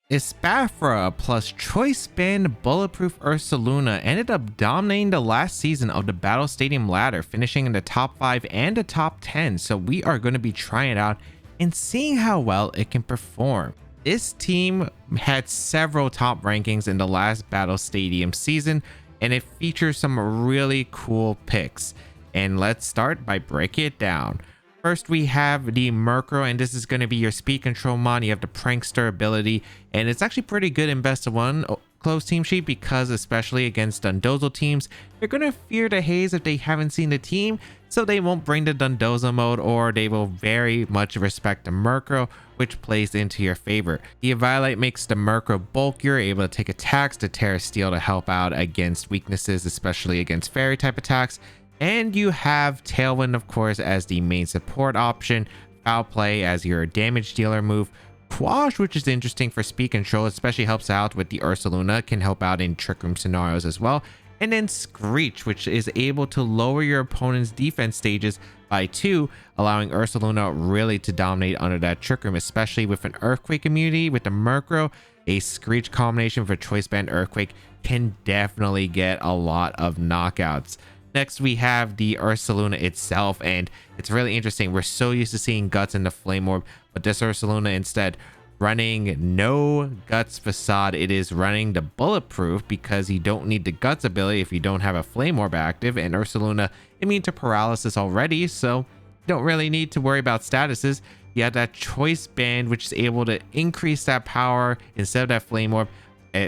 Espathra plus Choice Band Bulletproof Ursaluna ended up dominating the last season of the Battle Stadium ladder, finishing in the top 5 and the top 10, so we are going to be trying it out and seeing how well it can perform. This team had several top rankings in the last Battle Stadium season, and it features some really cool picks. And let's start by breaking it down. First, we have the Murkrow, and this is going to be your speed control mod. You have the Prankster ability, and it's actually pretty good in best of one close team sheet because especially against Dundozo teams, they're going to fear the haze if they haven't seen the team, so they won't bring the Dundozo mode, or they will very much respect the Murkrow, which plays into your favor. The Eviolite makes the Murkrow bulkier, able to take attacks to Terra Steel to help out against weaknesses, especially against fairy type attacks. And you have Tailwind, of course, as the main support option, Foul Play as your damage dealer move, Quash, which is interesting for speed control, especially helps out with the Ursaluna, can help out in Trick Room scenarios as well, and then Screech, which is able to lower your opponent's defense stages by 2, allowing Ursaluna really to dominate under that Trick Room, especially with an Earthquake immunity. With the Murkrow, a Screech combination for Choice Band Earthquake can definitely get a lot of knockouts. Next, we have the Ursaluna itself, and it's really interesting. We're so used to seeing Guts in the Flame Orb, but this Ursaluna instead running no Guts facade. It is running the Bulletproof because you don't need the Guts ability if you don't have a Flame Orb active, and Ursaluna immune to paralysis already, so you don't really need to worry about statuses. You have that Choice Band, which is able to increase that power instead of that Flame Orb,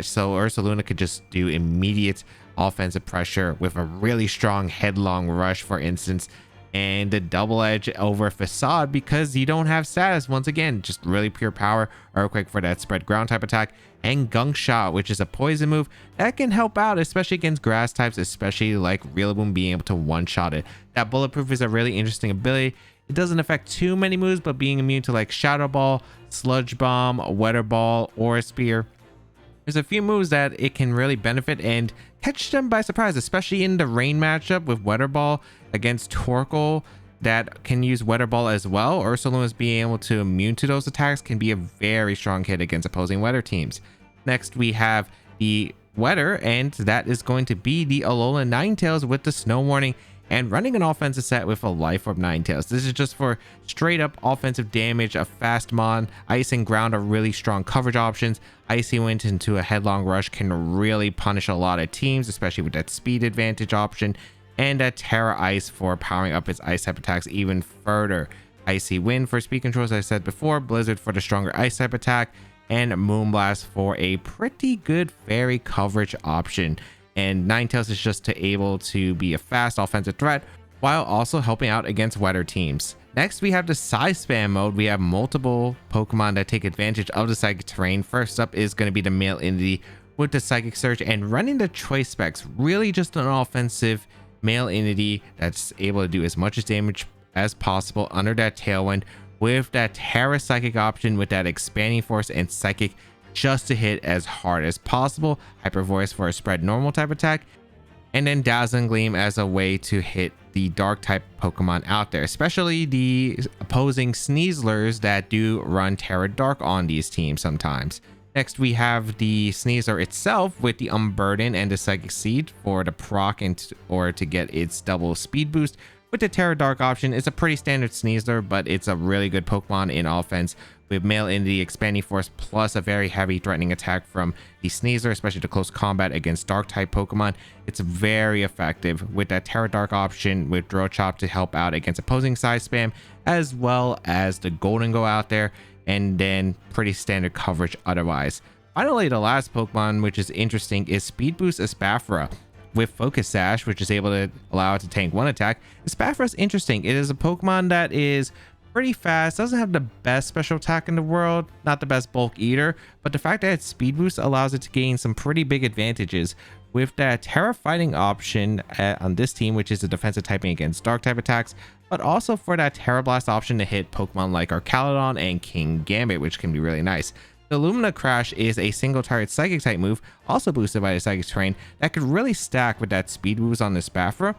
so Ursaluna could just do immediate offensive pressure with a really strong headlong rush, for instance, and the double edge over facade because you don't have status. Once again, just really pure power. Earthquake for that spread ground type attack, and Gunk Shot, which is a poison move that can help out, especially against grass types, especially like Rillaboom being able to one-shot it. That Bulletproof is a really interesting ability. It doesn't affect too many moves, but being immune to like Shadow Ball, Sludge Bomb, Weather Ball, or Spear, there's a few moves that it can really benefit and catch them by surprise, especially in the rain matchup with Weather Ball against Torkoal that can use Weather Ball as well. Ursaluna's being able to immune to those attacks can be a very strong hit against opposing weather teams. Next, we have the weather, and that is going to be the Alola Ninetales with the Snow Warning and running an offensive set with a Life Orb Ninetales. This is just for straight up offensive damage. A fast mon, Ice and Ground are really strong coverage options. Icy Wind into a Headlong Rush can really punish a lot of teams, especially with that speed advantage option, and that Terra Ice for powering up its ice type attacks even further. Icy Wind for speed control, as I said before, Blizzard for the stronger ice type attack, and Moonblast for a pretty good fairy coverage option. And Ninetales is just able to be a fast offensive threat while also helping out against weather teams. Next, we have the Psyspam mode. We have multiple Pokemon that take advantage of the psychic terrain. First up is going to be the male entity with the Psychic Surge, and running the Choice Specs, really just an offensive male entity that's able to do as much damage as possible under that Tailwind with that Terra Psychic option with that Expanding Force and Psychic just to hit as hard as possible. Hyper Voice for a spread normal type attack, and then Dazzling Gleam as a way to hit the dark type Pokemon out there, especially the opposing Sneaslers that do run Terra Dark on these teams sometimes. Next, we have the Sneasler itself with the Unburden and the Psychic Seed for the proc and or to get its double speed boost. With the Terra Dark option, it's a pretty standard Sneasler, but it's a really good Pokemon in offense with male entity, Expanding Force, plus a very heavy threatening attack from the Sneasler, especially to close combat against dark type Pokemon. It's very effective with that Terra Dark option with Drill Chop to help out against opposing Psyspam, as well as the Golden Go out there, and then pretty standard coverage otherwise. Finally, the last Pokemon, which is interesting, is Speed Boost Espathra with Focus Sash, which is able to allow it to tank one attack. Espathra is interesting. It is a Pokemon that is pretty fast, doesn't have the best special attack in the world, not the best bulk eater, but the fact that it's speed boost allows it to gain some pretty big advantages with that Terra Fighting option on this team, which is a defensive typing against dark type attacks, but also for that Terra Blast option to hit Pokemon like Arcaludon and King Gambit, which can be really nice. The Lumina Crash is a single target psychic type move, also boosted by the Psychic Terrain, that could really stack with that speed boost on the Espathra.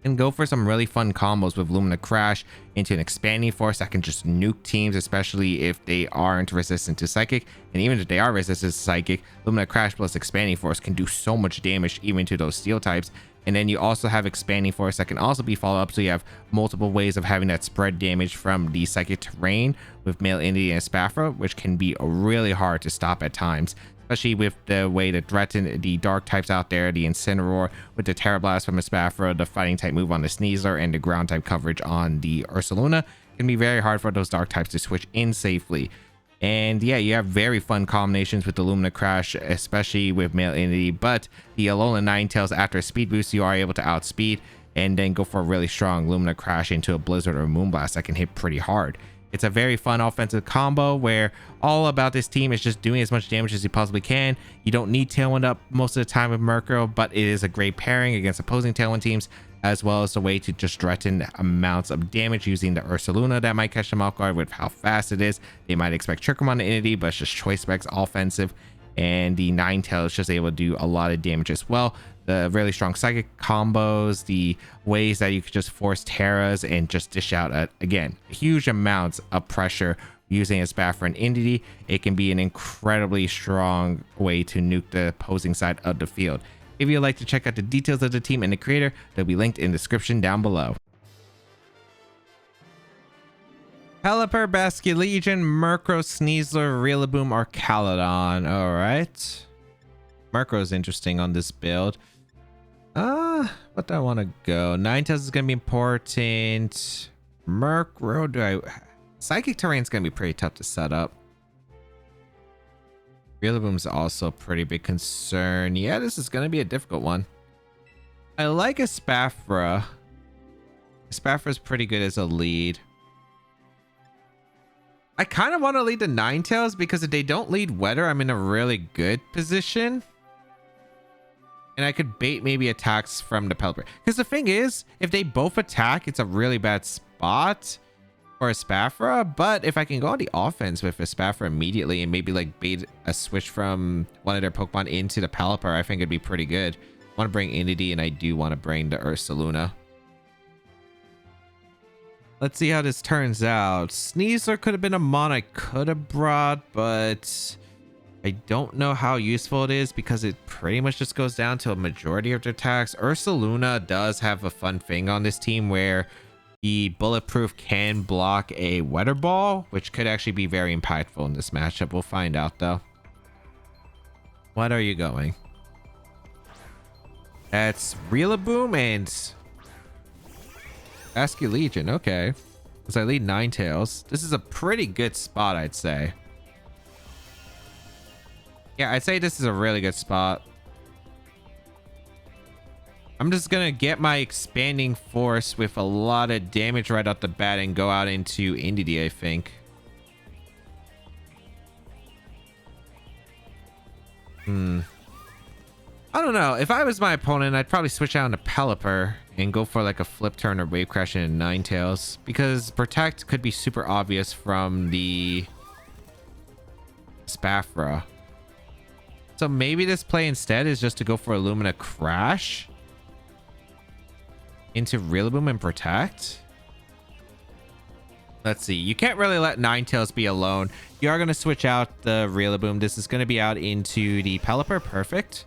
and go for some really fun combos with Lumina Crash into an Expanding Force that can just nuke teams, especially if they aren't resistant to Psychic. And even if they are resistant to Psychic, Lumina Crash plus Expanding Force can do so much damage even to those Steel types. And then you also have Expanding Force that can also be followed up, so you have multiple ways of having that spread damage from the Psychic terrain with Male Entity and Espathra, which can be really hard to stop at times, especially with the way to threaten the dark types out there, the Incineroar with the Terra Blast from Espathra, the fighting type move on the Sneasler, and the ground type coverage on the Ursaluna. Can be very hard for those dark types to switch in safely. And yeah, you have very fun combinations with the Lumina Crash, especially with Male Entity, but the Alolan Ninetales, after a speed boost, you are able to outspeed and then go for a really strong Lumina Crash into a Blizzard or Moonblast that can hit pretty hard. It's a very fun offensive combo where all about this team is just doing as much damage as you possibly can. You don't need Tailwind up most of the time with Murkrow, but it is a great pairing against opposing Tailwind teams, as well as a way to just threaten amounts of damage using the Ursaluna that might catch them off guard with how fast it is. They might expect Trick Room on the Entity, but it's just Choice Band's offensive, and the Ninetales is just able to do a lot of damage as well. The really strong Psychic combos, the ways that you could just force Terras and just dish out, again, huge amounts of pressure using Espathra and Entity. It can be an incredibly strong way to nuke the opposing side of the field. If you'd like to check out the details of the team and the creator, they'll be linked in the description down below. Pelipper, Basculegion, Murkrow, Sneasler, Rillaboom, Archaludon. Alright. Murkrow's interesting on this build. What do I want to go? Ninetales is going to be important. Murkrow, Psychic Terrain's going to be pretty tough to set up. Rillaboom's also a pretty big concern. Yeah, this is going to be a difficult one. I like Espathra. Espathra's pretty good as a lead. I kind of want to lead the Ninetales because if they don't lead Weather, I'm in a really good position. And I could bait maybe attacks from the Pelipper. Because the thing is, if they both attack, it's a really bad spot for Espathra. But if I can go on the offense with Espathra immediately and maybe like bait a switch from one of their Pokemon into the Pelipper, I think it'd be pretty good. I want to bring Entity, and I do want to bring the Ursaluna. Let's see how this turns out. Sneasler could have been a mon I could have brought, but I don't know how useful it is because it pretty much just goes down to a majority of their attacks. Ursaluna does have a fun thing on this team where the Bulletproof can block a Weather Ball, which could actually be very impactful in this matchup. We'll find out though. What are you going? That's Rillaboom and Basculegion. Okay. Because I lead Ninetales. This is a pretty good spot, I'd say. Yeah, I'd say this is a really good spot. I'm just gonna get my Expanding Force with a lot of damage right off the bat and go out into Entity, I think. I don't know. If I was my opponent, I'd probably switch out into Pelipper and go for like a Flip Turn or Wave Crash in Ninetales, because Protect could be super obvious from the Espathra. So maybe this play instead is just to go for Illumina Crash into Rillaboom and Protect. Let's see. You can't really let Ninetales be alone. You are going to switch out the Rillaboom. This is going to be out into the Pelipper. Perfect.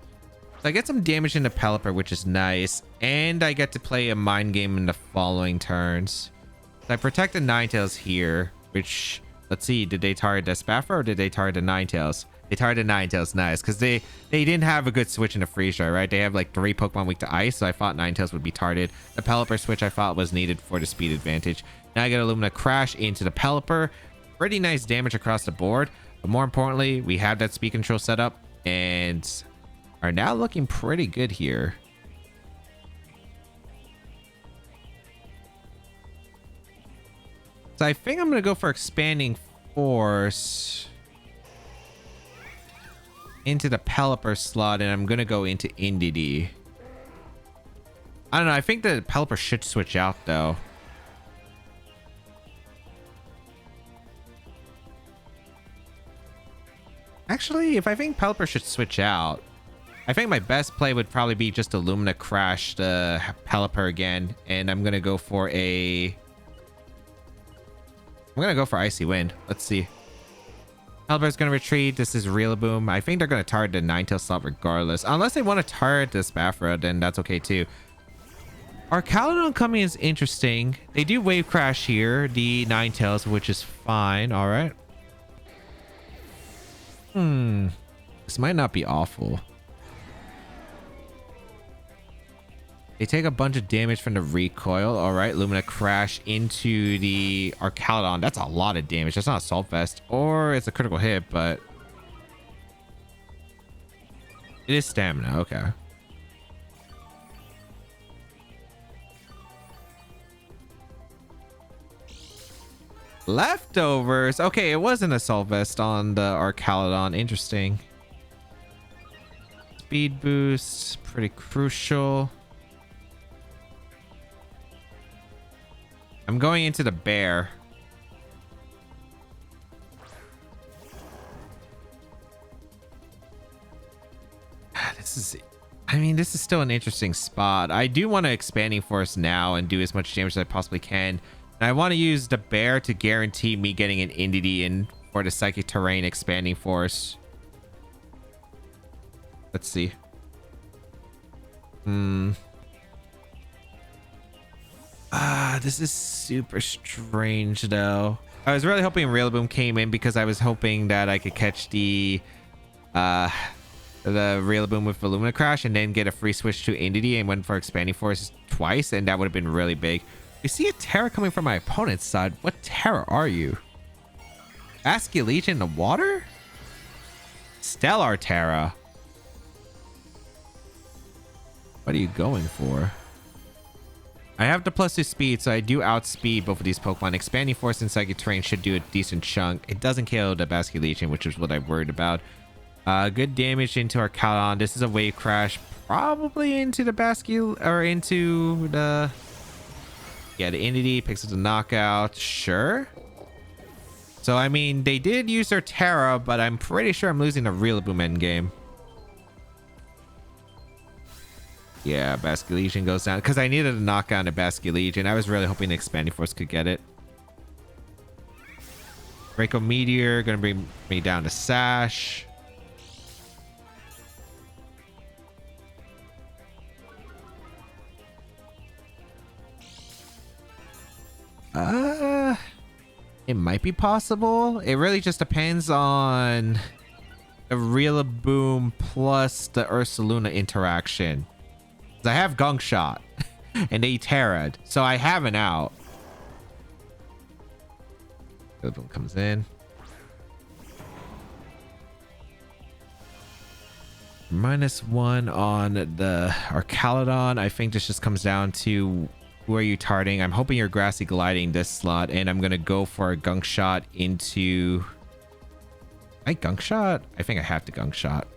So I get some damage into Pelipper, which is nice. And I get to play a Mind Game in the following turns. So I protect the Ninetales here, which... Let's see. Did they target the Espathra or did they target the Ninetales? They targeted Ninetales. Nice. Because they didn't have a good switch into Freeze Dry, right? They have like 3 Pokemon weak to Ice, so I thought Ninetales would be targeted. The Pelipper switch I thought was needed for the speed advantage. Now I get Illumina Crash into the Pelipper. Pretty nice damage across the board. But more importantly, we have that speed control set up and are now looking pretty good here. So I think I'm going to go for Expanding Force into the Pelipper slot, and I'm going to go into Entity. I don't know. I think the Pelipper should switch out, though. Actually, if I think Pelipper should switch out, I think my best play would probably be just to Lumina Crash the Pelipper again. And I'm going to go for Icy Wind. Let's see. Pelipper's going to retreat. This is Rillaboom. I think they're going to target the Ninetales slot regardless. Unless they want to target the Espathra, then that's okay too. Arcaludon coming is interesting. They do Wave Crash here, the Ninetales, which is fine. All right. This might not be awful. They take a bunch of damage from the recoil. All right, Lumina Crash into the Arcaludon. That's a lot of damage. That's not Assault Vest, or it's a critical hit, but it is stamina. Okay. Leftovers. Okay, it was an Assault Vest on the Arcaludon. Interesting. Speed boost, pretty crucial. I'm going into the bear. This is still an interesting spot. I do want to Expanding Force now and do as much damage as I possibly can. And I want to use the bear to guarantee me getting an Entity in for the Psychic Terrain Expanding Force. Let's see. This is super strange though. I was really hoping Rillaboom came in because I was hoping that I could catch the Rillaboom with Illumina Crash and then get a free switch to Entity and went for Expanding Force twice, and that would have been really big. You see a Terra coming from my opponent's side. What Terra are you? Basculegion in the water? Stellar Terra. What are you going for? I have the +2 speed, so I do outspeed both of these Pokemon. Expanding Force and Psychic Terrain should do a decent chunk. It doesn't kill the Basculegion, which is what I'm worried about. Good damage into Arcaludon. This is a Wave Crash, probably into the into the... Yeah, the Entity picks up the knockout. Sure. So, I mean, they did use their Terra, but I'm pretty sure I'm losing the Rillaboom endgame. Yeah, Basculegion goes down because I needed a knockout on a Basculegion. I was really hoping the Expanding Force could get it. Draco Meteor gonna bring me down to Sash. It might be possible. It really just depends on the Rillaboom plus the Ursaluna interaction. I have Gunk Shot and they Terra'd, so I have an out. Rillaboom comes in. -1 on the Arcaludon. I think this just comes down to who are you targeting. I'm hoping you're Grassy Gliding this slot, and I'm gonna go for a Gunk Shot into... I Gunk Shot? I think I have to Gunk Shot.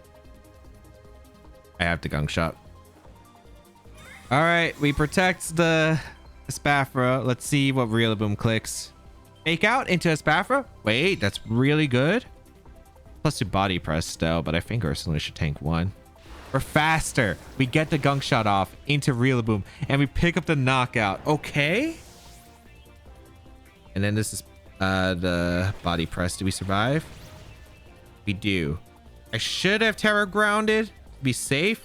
I have to Gunk Shot. All right, we protect the Espathra. Let's see what Rillaboom clicks. Fake out into Espathra. Wait, that's really good. +2 body press though, but I think Ursaluna should tank 1. We're faster. We get the Gunk Shot off into Rillaboom, and we pick up the knockout. Okay. And then this is the body press. Do we survive? We do. I should have Terra Grounded to be safe.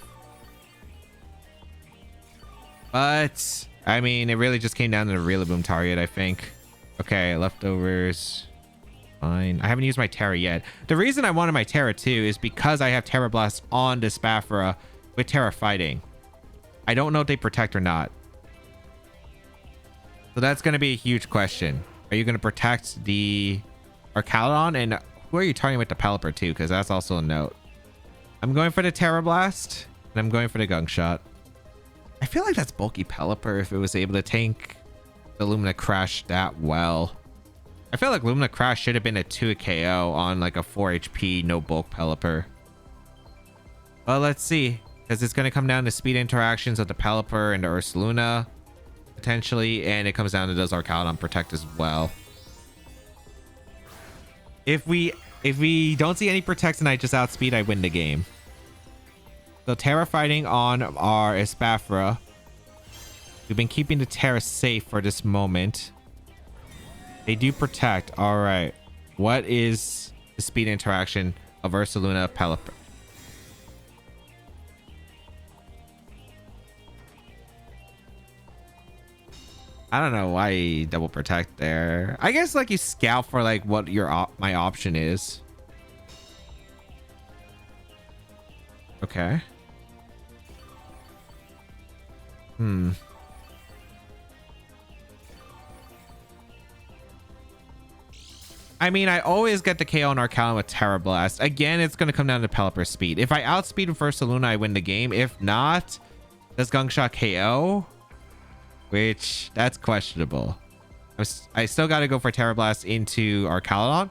But, I mean, it really just came down to the Rillaboom target, I think. Okay, leftovers. Fine. I haven't used my Terra yet. The reason I wanted my Terra too is because I have Terra Blast on the Espathra with Terra Fighting. I don't know if they protect or not. So that's going to be a huge question. Are you going to protect the Arcaludon? And who are you targeting with the Pelipper too? Because that's also a note. I'm going for the Terra Blast, and I'm going for the Gunk Shot. I feel like that's bulky Pelipper if it was able to tank the Lumina Crash that well. I feel like Lumina Crash should have been a 2 KO on like a 4 HP no bulk Pelipper. Well, let's see, because it's going to come down to speed interactions of the Pelipper and the Ursaluna potentially, and it comes down to does Arcaludon protect as well. If we don't see any protects and I just outspeed, I win the game. So Terra fighting on our Espathra. We've been keeping the Terra safe for this moment. They do protect. All right. What is the speed interaction of Ursaluna Pelipper? I don't know why you double protect there. I guess like you scout for like what your my option is. Okay. I mean, I always get the KO on Arcalon with Terra Blast. Again, it's going to come down to Pelipper's speed. If I outspeed with Ursaluna, I win the game. If not, does Gunk Shot KO? Which, that's questionable. I still got to go for Terra Blast into Arcalon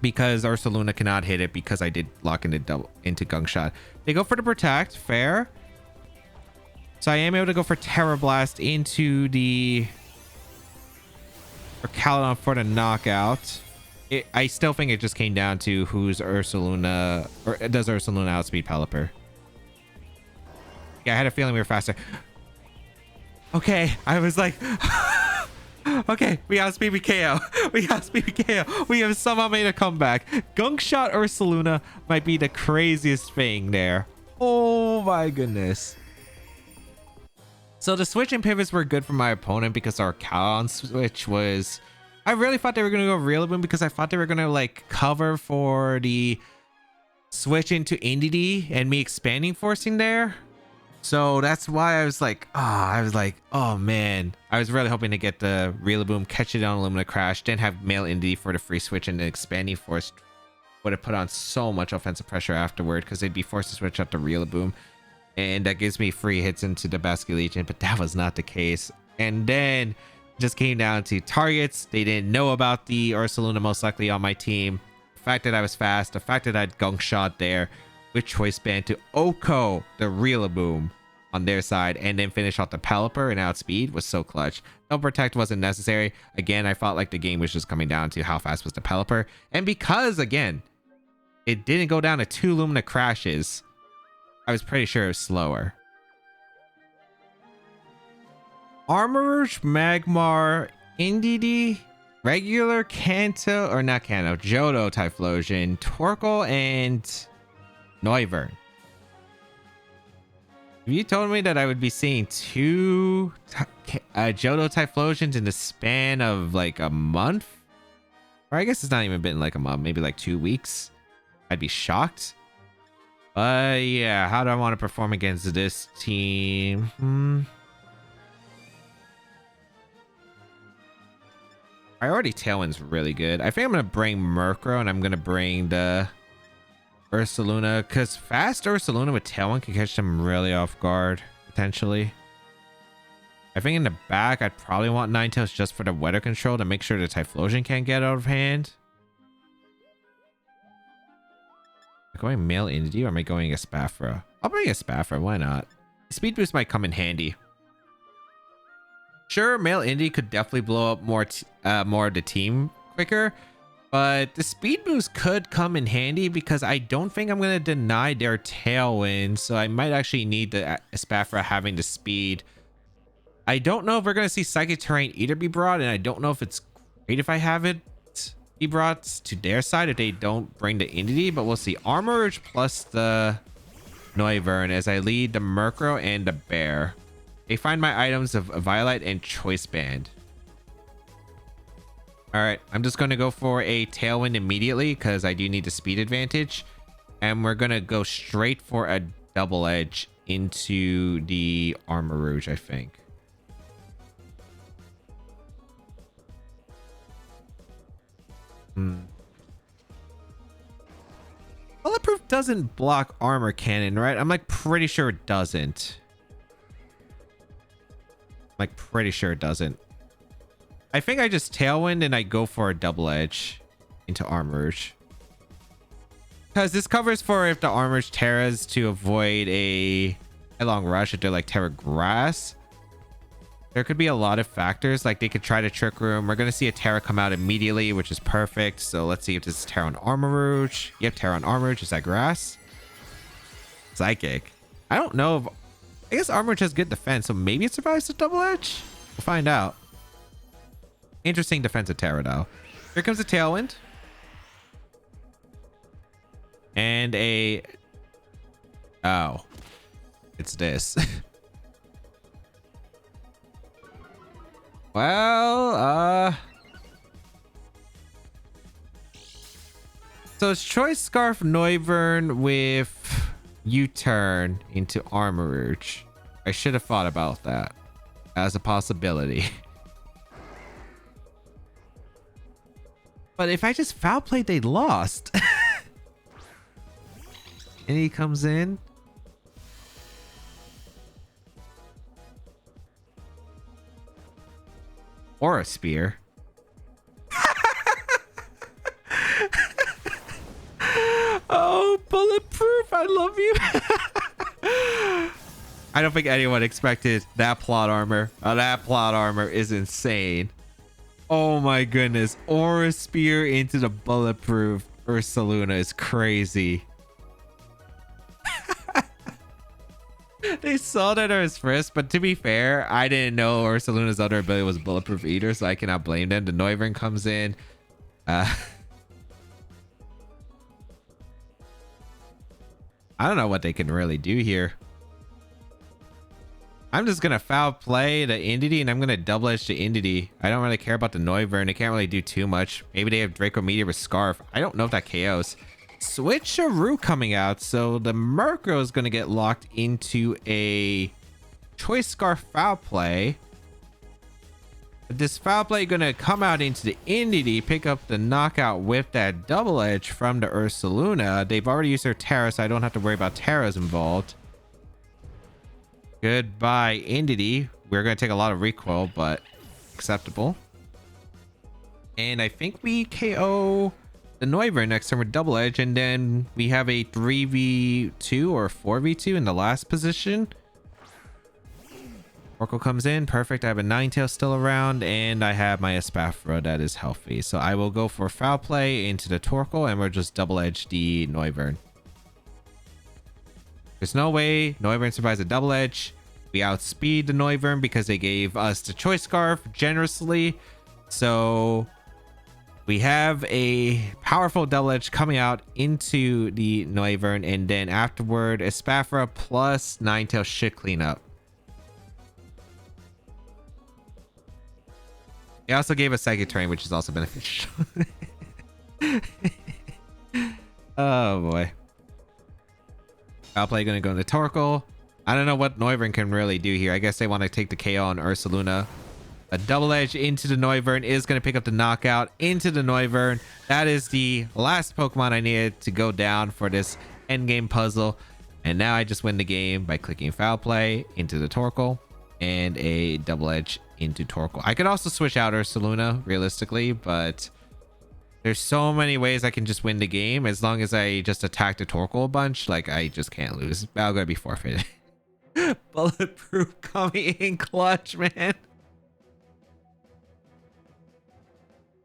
because Ursaluna cannot hit it because I did lock into Gunk Shot. They go for the Protect. Fair. So I am able to go for Terra Blast into the Arcalon for the knockout. I still think it just came down to who's Ursaluna, or does Ursaluna outspeed Pelipper? Yeah, I had a feeling we were faster. Okay, I was like, okay, we outspeed, we KO. We outspeed, we KO. We have somehow made a comeback. Gunk Shot Ursaluna might be the craziest thing there. Oh my goodness. So the switch and pivots were good for my opponent because our Arcalon switch was... I really thought they were going to go Rillaboom because I thought they were going to like cover for the switch into Indeedee and me expanding forcing there. So that's why I was like, oh man. I was really hoping to get the Rillaboom, catch it on Illumina Crash, then have male Indeedee for the free switch, and the expanding force would have put on so much offensive pressure afterward because they'd be forced to switch out the Rillaboom. And that gives me free hits into the Basculegion, but that was not the case. And then just came down to targets. They didn't know about the Ursaluna most likely on my team. The fact that I was fast, the fact that I had Gunk Shot there with Choice Band to Oko the Rillaboom on their side and then finish off the Pelipper and outspeed was so clutch. No Protect wasn't necessary. Again, I felt like the game was just coming down to how fast was the Pelipper. And because, again, it didn't go down to 2 Lumina crashes, I was pretty sure it was slower. Armarouge, Magmar, Indeedee, regular Kanto, or not Kanto, Johto Typhlosion, Torkoal, and Noivern. If you told me that I would be seeing 2 Johto Typhlosions in the span of like a month, or I guess it's not even been like a month, maybe like 2 weeks, I'd be shocked. But yeah, how do I want to perform against this team? Priority Tailwind's really good. I think I'm going to bring Murkrow and I'm going to bring the Ursaluna because fast Ursaluna with Tailwind can catch them really off guard, potentially. I think in the back, I'd probably want Ninetales just for the weather control to make sure the Typhlosion can't get out of hand. Am I going male Indeedee or am I going Espathra? I'll bring Espathra, why not? Speed boost might come in handy. Sure, male Indeedee could definitely blow up more of the team quicker, but the speed boost could come in handy because I don't think I'm going to deny their Tailwind, so I might actually need the Espathra having the speed. I don't know if we're going to see Psychic Terrain either be brought, and I don't know if it's great if I have it be brought to their side if they don't bring the Indeedee, but we'll see. Armarouge plus the Noivern as I lead the Murkrow and the Bear. They find my items of Violet and Choice Band. All right, I'm just going to go for a Tailwind immediately because I do need the speed advantage. And we're going to go straight for a Double Edge into the Armarouge, I think. Bulletproof doesn't block Armor Cannon, right? I'm like pretty sure it doesn't. Like pretty sure it doesn't. I think I just Tailwind and I go for a Double Edge into Armarouge. Because this covers for if the Armarouge Terras to avoid a Headlong Rush if they're like Terra Grass. There could be a lot of factors, like they could try to Trick Room. We're going to see a Terra come out immediately, which is perfect. So let's see if this is Terra on Armarouge. Yep, Terra on Armarouge. Is that Grass? Psychic. I don't know if... I guess Armor has good defense, so maybe it survives the double edge? We'll find out. Interesting defensive Terra, though. Here comes a Tailwind. And a... Oh. It's this. Well, so it's Choice Scarf Noivern with U-turn into Armourouge. I should have thought about that as a possibility. But if I just foul played, they lost. And he comes in. Or a spear. Oh, Bulletproof, I love you. I don't think anyone expected that plot armor. That plot armor is insane. Oh my goodness. Aura Spear into the Bulletproof Ursaluna is crazy. They saw that as first, but to be fair, I didn't know Ursaluna's other ability was Bulletproof either, so I cannot blame them. The Noivern comes in. I don't know what they can really do here. I'm just gonna foul play the Entity, and I'm gonna double edge the Entity. I don't really care about the Noivern. They can't really do too much. Maybe they have Draco Meteor with Scarf. I don't know if that KOs. Switcheroo coming out, so the Murkrow is gonna get locked into a Choice Scarf foul play. This foul play gonna come out into the Entity, pick up the knockout with that double edge from the Ursaluna. They've already used their Terra, so I don't have to worry about Terras involved. Goodbye, Entity. We're gonna take a lot of recoil, but acceptable. And I think we KO the Noivern next turn with double edge, and then we have a 3v2 or 4v2 in the last position. Oracle comes in, perfect. I have a Ninetales still around, and I have my Espathra that is healthy. So I will go for foul play into the Torkoal, and we'll just double edge the Noivern. There's no way Noivern survives a double edge. We outspeed the Noivern because they gave us the Choice Scarf generously. So we have a powerful double edge coming out into the Noivern, and then afterward, Espathra plus Ninetales should clean up. They also gave us Psychic Terrain, which is also beneficial. Oh boy. Foul play gonna go into Torkoal. I don't know what Noivern can really do here. I guess they want to take the KO on Ursaluna. A double edge into the Noivern is going to pick up the knockout into the Noivern. That is the last Pokemon I needed to go down for this endgame puzzle. And now I just win the game by clicking foul play into the Torkoal and a double edge into Torkoal. I could also switch out Ursaluna realistically, but there's so many ways I can just win the game. As long as I just attack the Torkoal a bunch, like I just can't lose. Battle gonna be forfeited. Bulletproof coming in clutch, man.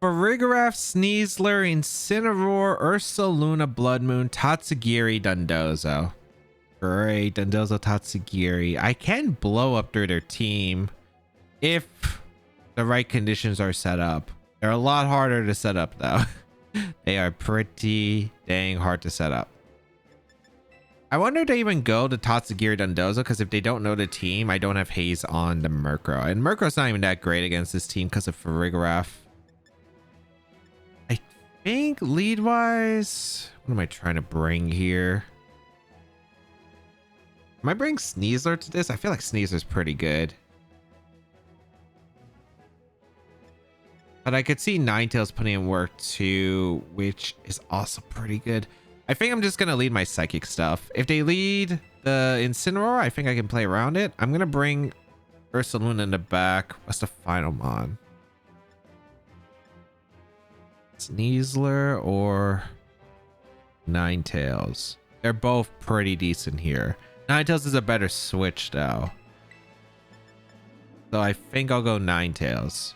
Farigiraf, Sneasler, Incineroar, Ursaluna, Blood Moon, Tatsugiri, Dundozo. Great, Dundozo, Tatsugiri. I can blow up through their team if the right conditions are set up. They're a lot harder to set up though. They are pretty dang hard to set up. I wonder if they even go to Tatsugiri, Dundozo, because if they don't know the team, I don't have Haze on the Murkrow. And Murkrow's not even that great against this team because of Farigiraf. I think lead-wise, what am I trying to bring here? Am I bringing Sneasler to this? I feel like Sneasler's pretty good. But I could see Ninetales putting in work too, which is also pretty good. I think I'm just going to lead my Psychic stuff. If they lead the Incineroar, I think I can play around it. I'm going to bring Ursaluna in the back. What's the final mon? Sneasler or Ninetales? They're both pretty decent here. Ninetales is a better switch though. So I think I'll go Ninetales.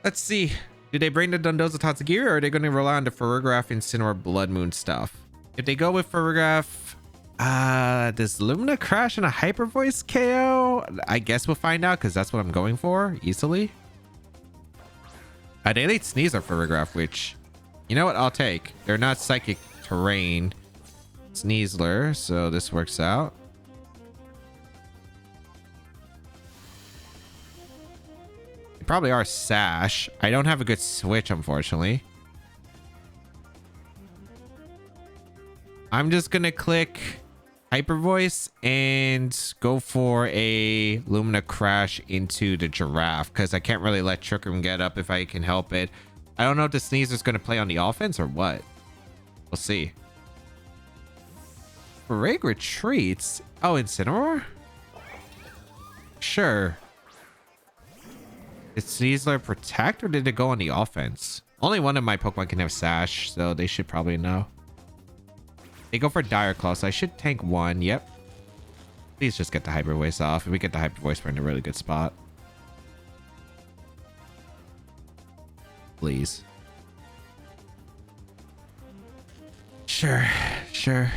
Let's see. Do they bring the Dundozo Tatsugiri, or are they going to rely on the Farigiraf, Incineroar, Blood Moon stuff? If they go with Farigiraf, Does Lumina crash in a Hyper Voice KO? I guess we'll find out because that's what I'm going for easily. They need Sneasler for Rigraff, which, you know what, I'll take. They're not Psychic Terrain Sneasler, so this works out. They probably are Sash. I don't have a good switch, unfortunately. I'm just gonna click Hyper Voice and go for a Lumina Crash into the Giraffe because I can't really let Trick Room get up if I can help it. I don't know if the Sneaser's going to play on the offense or what. We'll see. Break retreats. Oh, Incineroar? Sure. Did Sneasler protect or did it go on the offense? Only one of my Pokemon can have Sash, so they should probably know. They go for Dire Claw, so I should tank one. Yep. Please just get the Hyper Voice off. If we get the Hyper Voice, we're in a really good spot. Please. Sure. Sure.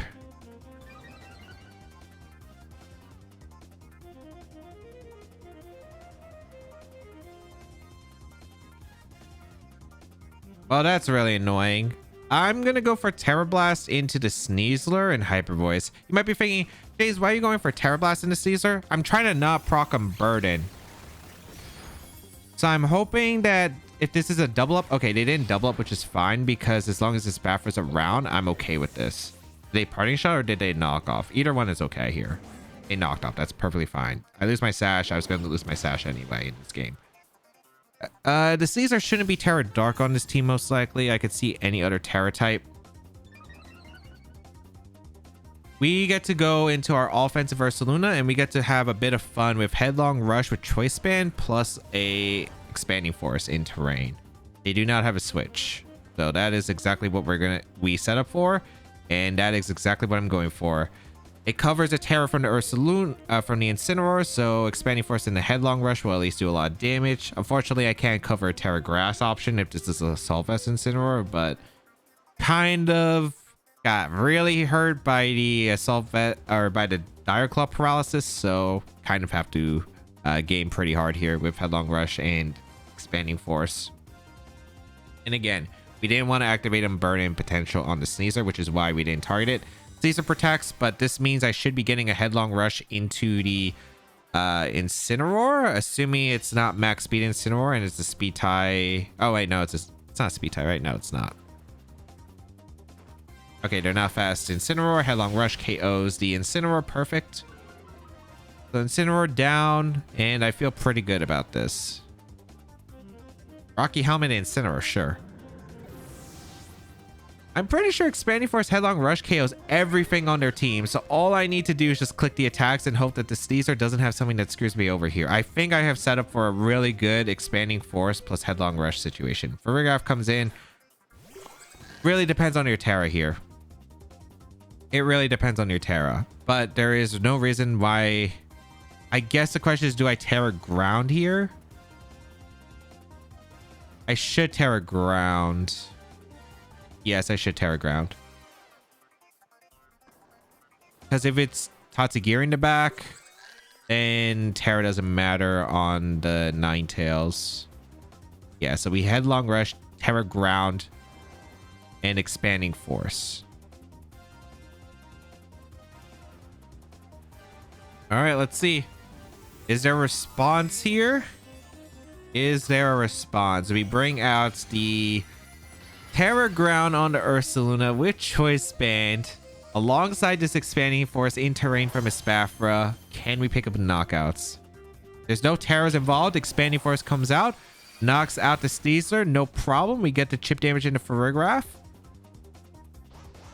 Well, that's really annoying. I'm gonna go for Terra Blast into the Sneasler and Hyper Voice. You might be thinking, James, why are you going for Terra Blast into Sneasler? I'm trying to not proc on Burden. So I'm hoping that if this is a double up, okay, they didn't double up, which is fine because as long as this Espathra's around, I'm okay with this. Did they Parting Shot or did they knock off? Either one is okay here. They knocked off. That's perfectly fine. I lose my Sash. I was going to lose my Sash anyway in this game. The Caesar shouldn't be Terra Dark on this team most likely. I could see any other Terra type. We get to go into our offensive Ursaluna and we get to have a bit of fun with Headlong Rush with Choice Band plus a Expanding Force in terrain. They do not have a switch. So that is exactly what we set up for. And that is exactly what I'm going for. It covers a Terra from the Ursaluna, from the Incineroar, so Expanding Force and the Headlong Rush will at least do a lot of damage. Unfortunately, I can't cover a Terra Grass option if this is a Solvest Incineroar, but kind of got really hurt by the Solvest or by the Dire Claw paralysis, so kind of have to game pretty hard here with Headlong Rush and Expanding Force. And again, we didn't want to activate Burden potential on the Sneasler, which is why we didn't target it. Caesar protects, but this means I should be getting a Headlong Rush into the Incineroar, assuming it's not max speed Incineroar and it's a speed tie. Oh wait, no, it's not a speed tie, right? No, it's not. Okay, they're not fast. Incineroar, Headlong Rush KOs the Incineroar, perfect. So Incineroar down, and I feel pretty good about this. Rocky Helmet and Incineroar, sure. I'm pretty sure Expanding Force Headlong Rush KOs everything on their team. So all I need to do is just click the attacks and hope that the Sneasler doesn't have something that screws me over here. I think I have set up for a really good Expanding Force plus Headlong Rush situation. Rigraff comes in. Really depends on your Terra here. It really depends on your Terra. But there is no reason why... I guess the question is, do I Terra Ground here? I should Terra Ground... Yes, I should Terra Ground. Because if it's Tatsugiri in the back, then Terra doesn't matter on the Ninetales. Yeah, so we Headlong Rush, Terra Ground, and Expanding Force. Alright, let's see. Is there a response here? Is there a response? We bring out the... Terra Ground on the Ursaluna with Choice Band alongside this Expanding Force in terrain from Espathra. Can we pick up knockouts? There's no Terras involved. Expanding Force comes out, knocks out the Sneasler, no problem. We get the chip damage into Rigraff.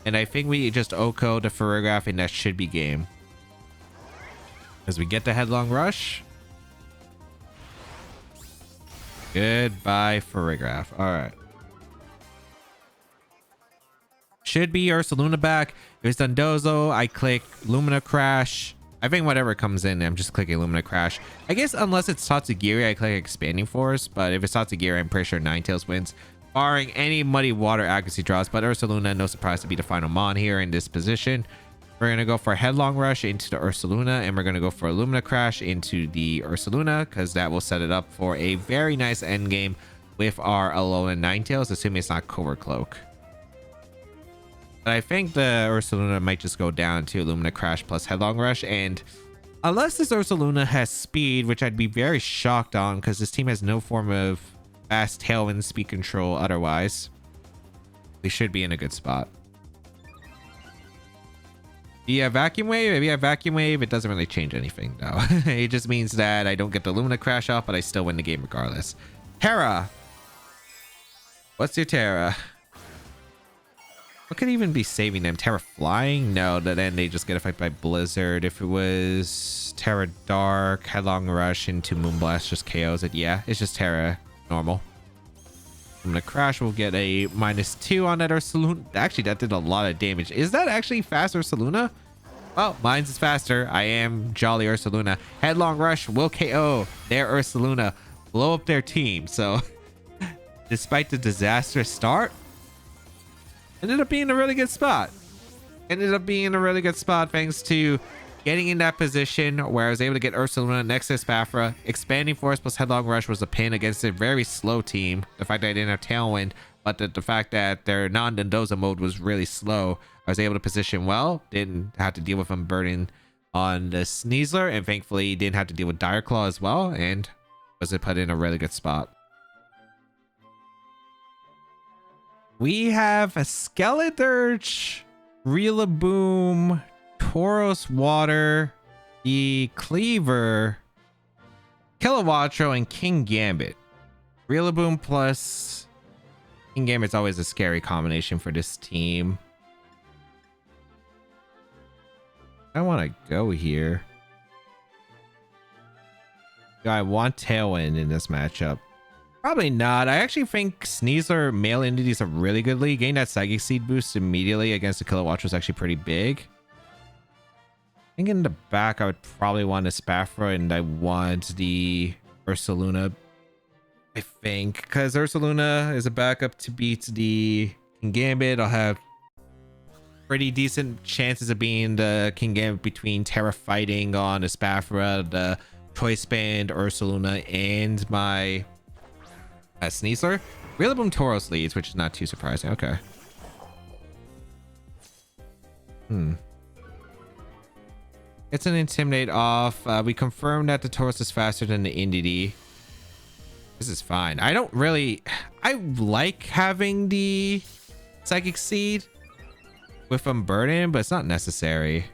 And I think we just OHKO the Rigraff and that should be game. As we get the Headlong Rush. Goodbye Rigraff. Alright. Should be Ursaluna back. If it's Dondozo, I click Lumina Crash. I think whatever comes in, I'm just clicking Lumina Crash. I guess unless it's Tatsugiri, I click Expanding Force. But if it's Tatsugiri, I'm pretty sure Ninetales wins. Barring any Muddy Water accuracy draws. But Ursaluna, no surprise to be the final Mon here in this position. We're going to go for a Headlong Rush into the Ursaluna, and we're going to go for a Lumina Crash into the Ursaluna, because that will set it up for a very nice end game with our Alolan Ninetales, assuming it's not Covert Cloak. But I think the Ursaluna might just go down to Lumina Crash plus Headlong Rush, and unless this Ursaluna has speed, which I'd be very shocked on, because this team has no form of fast Tailwind speed control otherwise, we should be in a good spot. Yeah, Vacuum Wave. If you have Vacuum Wave, it doesn't really change anything, though. It just means that I don't get the Lumina Crash off, but I still win the game regardless. Terra. What's your Terra? What could even be saving them? Terra Flying? No, then they just get affected by Blizzard. If it was Terra Dark, Headlong Rush into Moonblast, just KOs it. Yeah, it's just Terra normal. I'm gonna Crash. We'll get a -2 on that Ursaluna. Actually, that did a lot of damage. Is that actually fast Ursaluna? Well, mine's is faster. I am Jolly Ursaluna. Headlong Rush will KO their Ursaluna, blow up their team. So, despite the disastrous start, ended up being a really good spot. Ended up being a really good spot thanks to getting in that position where I was able to get Ursaluna next to Espathra. Expanding Force plus Headlong Rush was a pin against a very slow team. The fact that I didn't have Tailwind, but the fact that their non-Dondoza mode was really slow, I was able to position well. Didn't have to deal with them burning on the Sneasler, and thankfully didn't have to deal with Dire Claw as well, and was put in a really good spot. We have a Skeledirge, Rillaboom, Tauros Water, the Cleaver, Kilowattrel, and King Gambit. Rillaboom plus King Gambit's always a scary combination for this team. I want to go here. Do I want Tailwind in this matchup? Probably not. I actually think Sneasler Male Entity is a really good lead. Getting that Psychic Seed boost immediately against the Kilowattrel is actually pretty big. I think in the back, I would probably want Espathra, and I want the Ursaluna, I think, because Ursaluna is a backup to beat the King Gambit. I'll have pretty decent chances of being the King Gambit between Terra Fighting on Espathra, the Choice Band Ursaluna, and my Sneasler. Rillaboom Tauros leads, which is not too surprising. Okay. It's an Intimidate off. We confirmed that the Tauros is faster than the Indeedee. This is fine. I don't really... I like having the Psychic Seed with Unburden, but it's not necessary.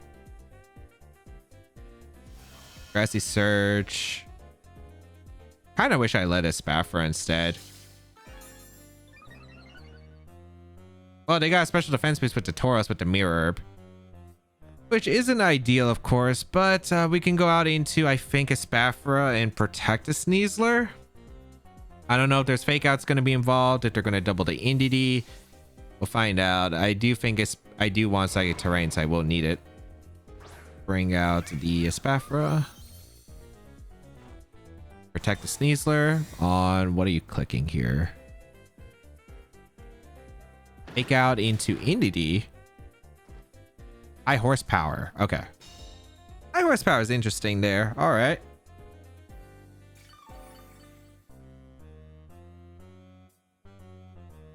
Grassy Surge. Kind of wish I led Espathra instead. Well, they got a special defense boost with the Tauros with the Mirror Herb, which isn't ideal, of course, but we can go out into, I think, Espathra and protect the Sneasler. I don't know if there's fake outs going to be involved, if they're going to double the Indeedee. We'll find out. I do think I do want Psychic Terrain, so I will need it. Bring out the Espathra. Protect the Sneasler on... What are you clicking here? Fake out into Indeedee. High horsepower. Okay. High horsepower is interesting there. All right.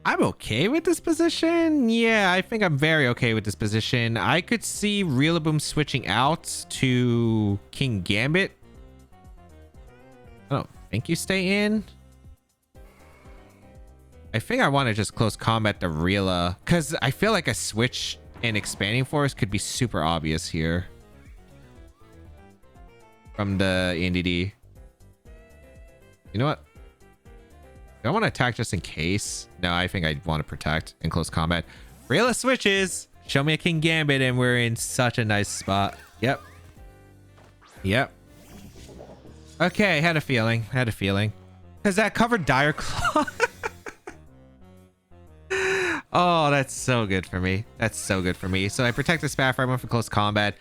I'm okay with this position. Yeah, I think I'm very okay with this position. I could see Rillaboom switching out to King Gambit. I don't think you stay in. I think I want to just close combat the Rilla, because I feel like a switch and Expanding Force could be super obvious here from the Indeedee. You know what? Do I want to attack just in case? No, I think I want to protect in close combat. Rilla switches. Show me a King Gambit, and we're in such a nice spot. Yep. Yep. Okay, had a feeling. Had a feeling. Because that covered Dire Claw. Oh, that's so good for me. That's so good for me. So I protect the Espathra. I went for close combat.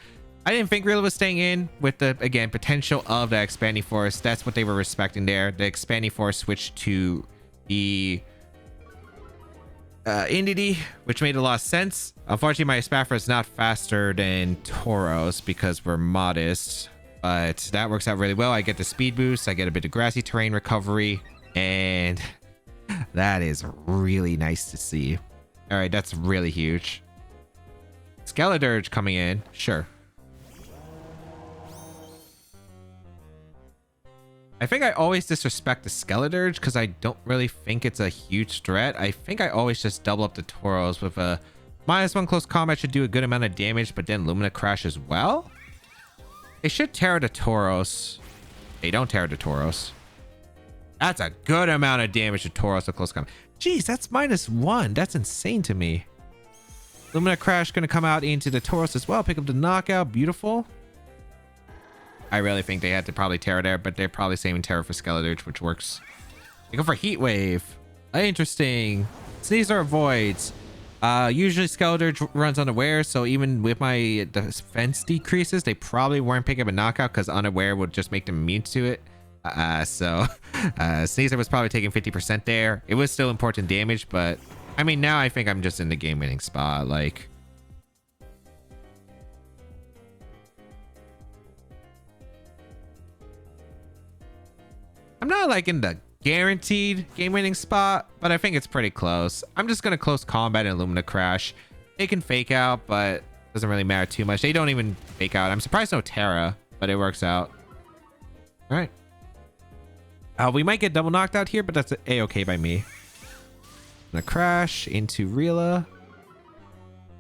I didn't think Rilla was staying in with the, again, potential of the Expanding Force. That's what they were respecting there. The Expanding Force switched to the Indity, which made a lot of sense. Unfortunately, my Espathra is not faster than Tauros because we're modest, but that works out really well. I get the speed boost, I get a bit of grassy terrain recovery, and that is really nice to see. All right, that's really huge. Skeledirge coming in, sure. I think I always disrespect the Skeledirge because I don't really think it's a huge threat. I think I always just double up the Tauros with a -1 close combat should do a good amount of damage, but then Lumina Crash as well. They should tear the Tauros. They don't tear the Tauros. That's a good amount of damage to Tauros with close combat. Jeez, that's -1. That's insane to me. Lumina Crash gonna come out into the Tauros as well. Pick up the knockout. Beautiful. I really think they had to probably Terra there, but they're probably saving Terra for Skeledirge, which works. They go for Heat Wave. Interesting. Sneasler avoids. Usually Skeledirge runs unaware, so even with my defense decreases, they probably weren't picking up a knockout because unaware would just make them immune to it. Sneasler was probably taking 50% there. It was still important damage, but I mean, now I think I'm just in the game-winning spot. Like, I'm not like in the guaranteed game-winning spot, but I think it's pretty close. I'm just gonna close combat and Lumina Crash. They can fake out, but it doesn't really matter too much. They don't even fake out. I'm surprised no Terra, but it works out. All right. We might get double knocked out here, but that's a-okay by me. Lumina Crash into Rila.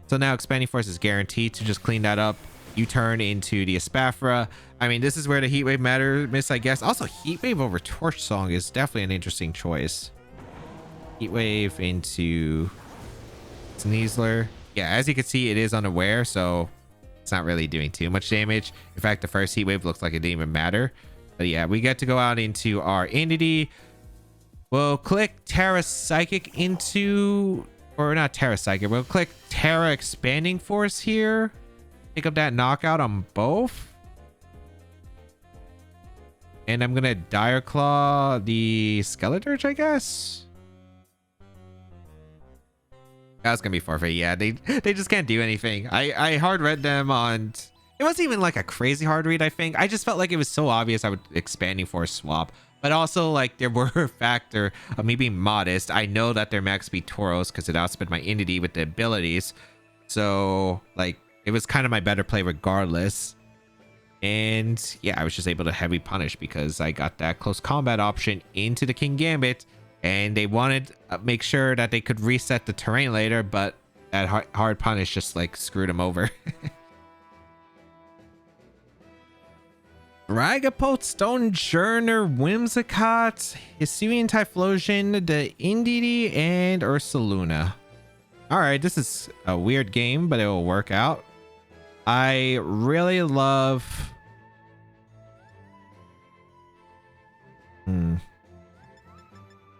So now Expanding Force is guaranteed to just clean that up. You turn into the Espathra. I mean, this is where the Heat Wave matter miss, I guess. Also, Heat Wave over Torch Song is definitely an interesting choice. Heat Wave into Sneasler. Yeah, as you can see, it is unaware, so it's not really doing too much damage. In fact, the first Heat Wave looks like it didn't even matter. But yeah, we get to go out into our Entity. We'll click Terra Psychic into... Or not Terra Psychic. We'll click Terra Expanding Force here. Pick up that knockout on both. And I'm gonna Dire Claw the Skeledirge, I guess. That's gonna be forfeit. Yeah, they just can't do anything. I hard read them on... It wasn't even like a crazy hard read, I think. I just felt like it was so obvious I would Expanding Force swap. But also, like, there were a factor of me being modest. I know that they're max speed Tauros because it outsped my Entity with the abilities. So, like, it was kind of my better play regardless. And yeah, I was just able to heavy punish because I got that close combat option into the King Gambit. And they wanted to make sure that they could reset the terrain later, but that hard punish just like screwed them over. Dragapult, Stonejourner, Whimsicott, Hisuian Typhlosion, the Indidi, and Ursaluna. Alright, this is a weird game, but it will work out. I really love...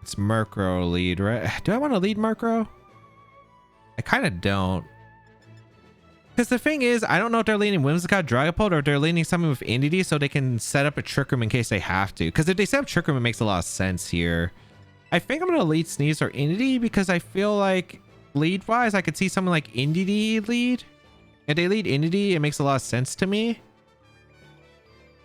It's Murkrow lead, right? Do I want to lead Murkrow? I kind of don't. Because the thing is, I don't know if they're leading Whimsicott, Dragapult, or if they're leading something with Entity so they can set up a Trick Room in case they have to. Because if they set up Trick Room, it makes a lot of sense here. I think I'm going to lead Sneeze or Entity because I feel like lead-wise, I could see something like Entity lead. If they lead Entity, it makes a lot of sense to me.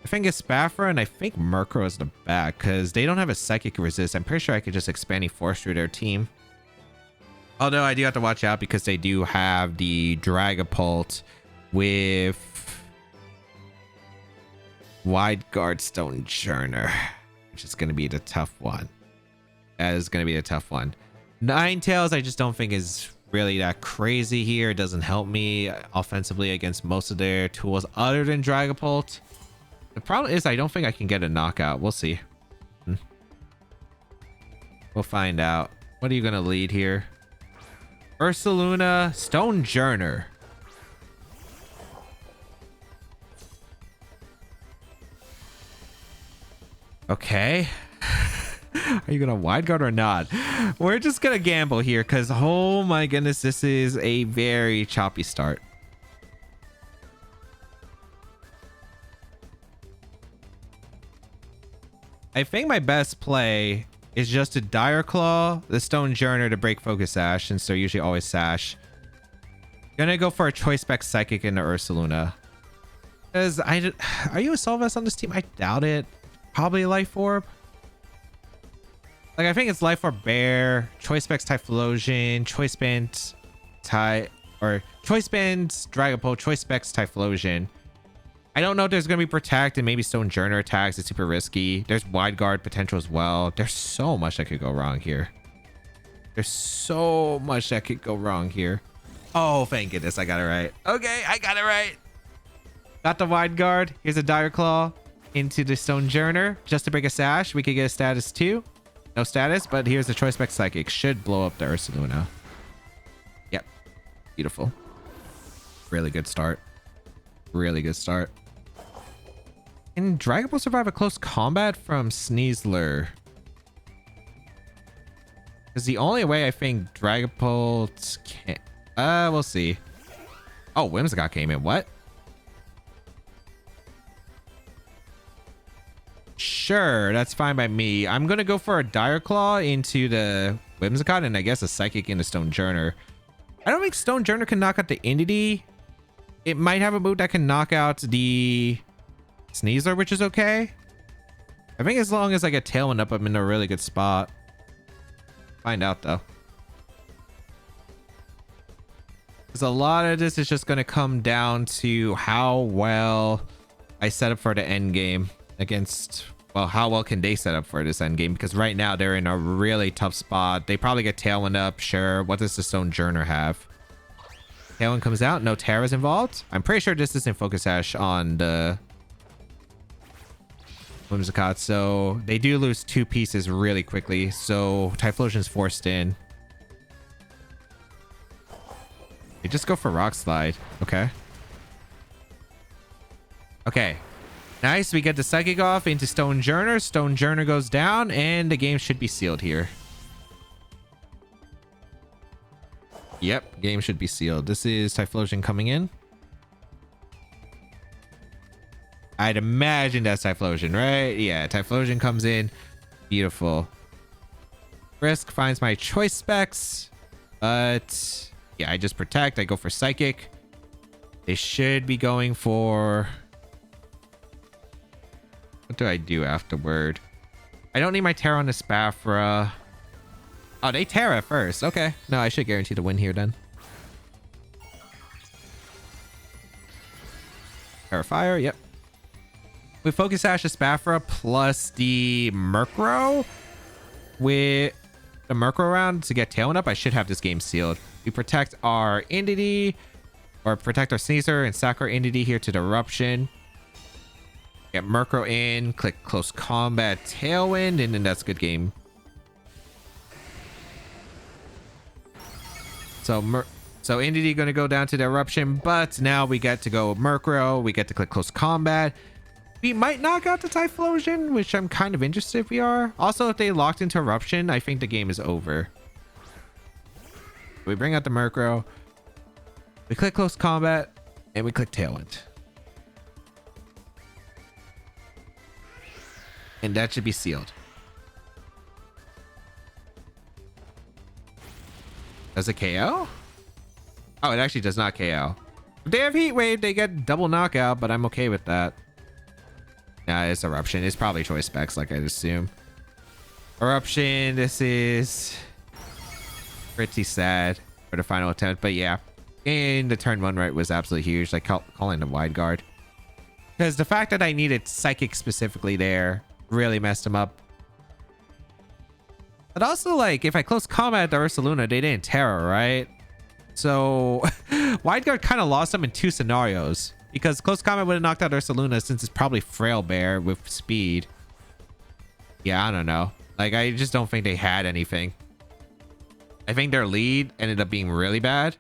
I think Espathra and I think Murkrow is the back because they don't have a Psychic Resist. I'm pretty sure I could just Expanding Force through their team. Although I do have to watch out because they do have the Dragapult with Wide Guard Stonejourner, which is going to be the tough one. That is going to be a tough one. Ninetales, I just don't think is really that crazy here. It doesn't help me offensively against most of their tools other than Dragapult. The problem is I don't think I can get a knockout. We'll see. We'll find out. What are you going to lead here? Ursaluna, Stonejourner. Okay. Are you gonna wide guard or not? We're just gonna gamble here because oh my goodness, this is a very choppy start. I think my best play is just a Dire Claw, the Stone Journer to break Focus Sash, since they're usually always Sash. Gonna go for a Choice Spec Psychic into Ursaluna. Because are you a Solvest on this team? I doubt it. Probably Life Orb. Like, I think it's Life Orb Bear, Choice Specs Typhlosion, Choice Band Choice Band Dragapult, Choice Specs Typhlosion. I don't know if there's going to be Protect and maybe Stone Journer attacks. It's super risky. There's Wide Guard potential as well. There's so much that could go wrong here. There's so much that could go wrong here. Oh, thank goodness I got it right. Okay, I got it right. Got the Wide Guard. Here's a Dire Claw into the Stone Journer just to break a Sash. We could get a status 2. No status, but here's the Choice Spec Psychic. Should blow up the Ursaluna. Yep. Beautiful. Really good start. Really good start. Can Dragapult survive a close combat from Sneasler? Because the only way I think Dragapult can... we'll see. Oh, Whimsicott came in. What? Sure, that's fine by me. I'm going to go for a Dire Claw into the Whimsicott and I guess a Psychic into Stone Journer. I don't think Stone Journer can knock out the Entity. It might have a move that can knock out the Sneasler, which is okay. I think as long as I get Tailwind up, I'm in a really good spot. Find out though. Because a lot of this is just going to come down to how well I set up for the end game against, well, how well can they set up for this end game? Because right now they're in a really tough spot. They probably get Tailwind up, sure. What does the Stone Journer have? Tailwind comes out, no Terra's involved. I'm pretty sure this isn't Focus Sash on the Whimsicott, so they do lose 2 pieces really quickly. So Typhlosion's forced in. They just go for Rock Slide. Okay. Okay. Nice. We get the Psychic off into Stone Journer. Stone Journer goes down, and the game should be sealed here. Yep, game should be sealed. This is Typhlosion coming in. I'd imagine that's Typhlosion, right? Yeah, Typhlosion comes in. Beautiful. Risk finds my Choice Specs. But yeah, I just Protect. I go for Psychic. They should be going for... What do I do afterward? I don't need my Terra on the Espathra. Oh, they Terra first. Okay. No, I should guarantee the win here then. Terra Fire. Yep. We Focus Sash Espathra plus the Murkrow. With the Murkrow round to get Tailwind up, I should have this game sealed. We protect our Entity, or protect our Sneasler, and sack our Entity here to the Eruption. Get Murkrow in, click Close Combat, Tailwind, and then that's a good game. So Entity going to go down to the Eruption, but now we get to go Murkrow. We get to click Close Combat. We might knock out the Typhlosion, which I'm kind of interested if we are. Also, if they locked into Eruption, I think the game is over. We bring out the Murkrow. We click Close Combat, and we click Tailwind. And that should be sealed. Does it KO? Oh, it actually does not KO. If they have Heat Wave, they get double knockout, but I'm okay with that. Nah, it's Eruption. It's probably Choice Specs, like I'd assume. Eruption, this is pretty sad for the final attempt, but yeah. And the turn 1 right was absolutely huge, like calling the Wide Guard. Because the fact that I needed Psychic specifically there really messed him up. But also, like, if I close combat the Ursaluna, they didn't Terra, right? So Wide Guard kind of lost them in 2 scenarios. Because close combat would have knocked out Ursaluna since it's probably Frail Bear with speed. Yeah, I don't know. Like, I just don't think they had anything. I think their lead ended up being really bad.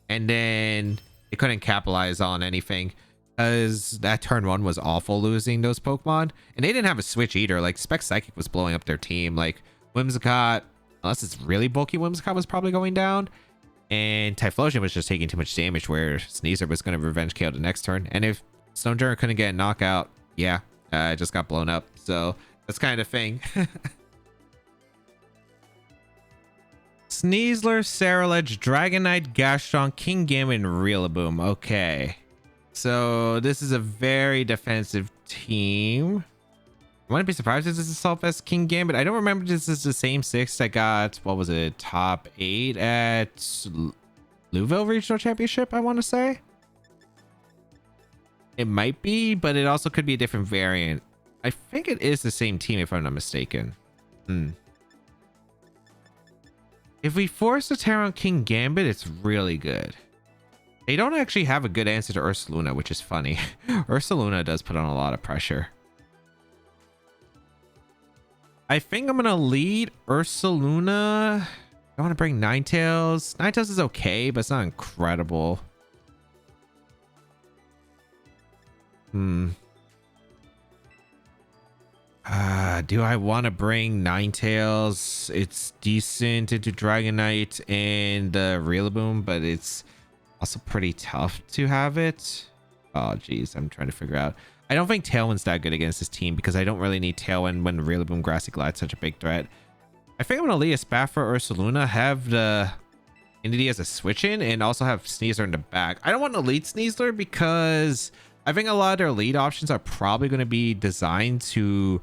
And then they couldn't capitalize on anything. Because that turn 1 was awful losing those Pokemon. And they didn't have a switch either. Like, Spec Psychic was blowing up their team. Like, Whimsicott, unless it's really bulky, Whimsicott was probably going down. And Typhlosion was just taking too much damage where Sneasler was going to Revenge KO the next turn. And if Stone Journer couldn't get a knockout, yeah, it just got blown up. So that's kind of thing. Sneasler, Sarilege, Dragonite, Gastron, King Gambit, and Rillaboom. Okay. So this is a very defensive team. I wouldn't be surprised if this is Assault Vest King Gambit. I don't remember this is the same 6 that got, what was it, top 8 at Louisville Regional Championship, I want to say. It might be, but it also could be a different variant. I think it is the same team if I'm not mistaken. If we force the Terran King Gambit, it's really good. They don't actually have a good answer to Ursaluna, which is funny. Ursaluna does put on a lot of pressure. I think I'm going to lead Ursaluna. I want to bring Ninetales. Ninetales is okay, but it's not incredible. Do I want to bring Ninetales? It's decent into Dragonite and Rillaboom, but it's also pretty tough to have it. Oh, geez. I'm trying to figure out. I don't think Tailwind's that good against this team because I don't really need Tailwind when Rillaboom Grassy Glide's such a big threat. I think I'm going to lead Espathra Ursaluna, have the Entity as a switch-in, and also have Sneasler in the back. I don't want to lead Sneasler because I think a lot of their lead options are probably going to be designed to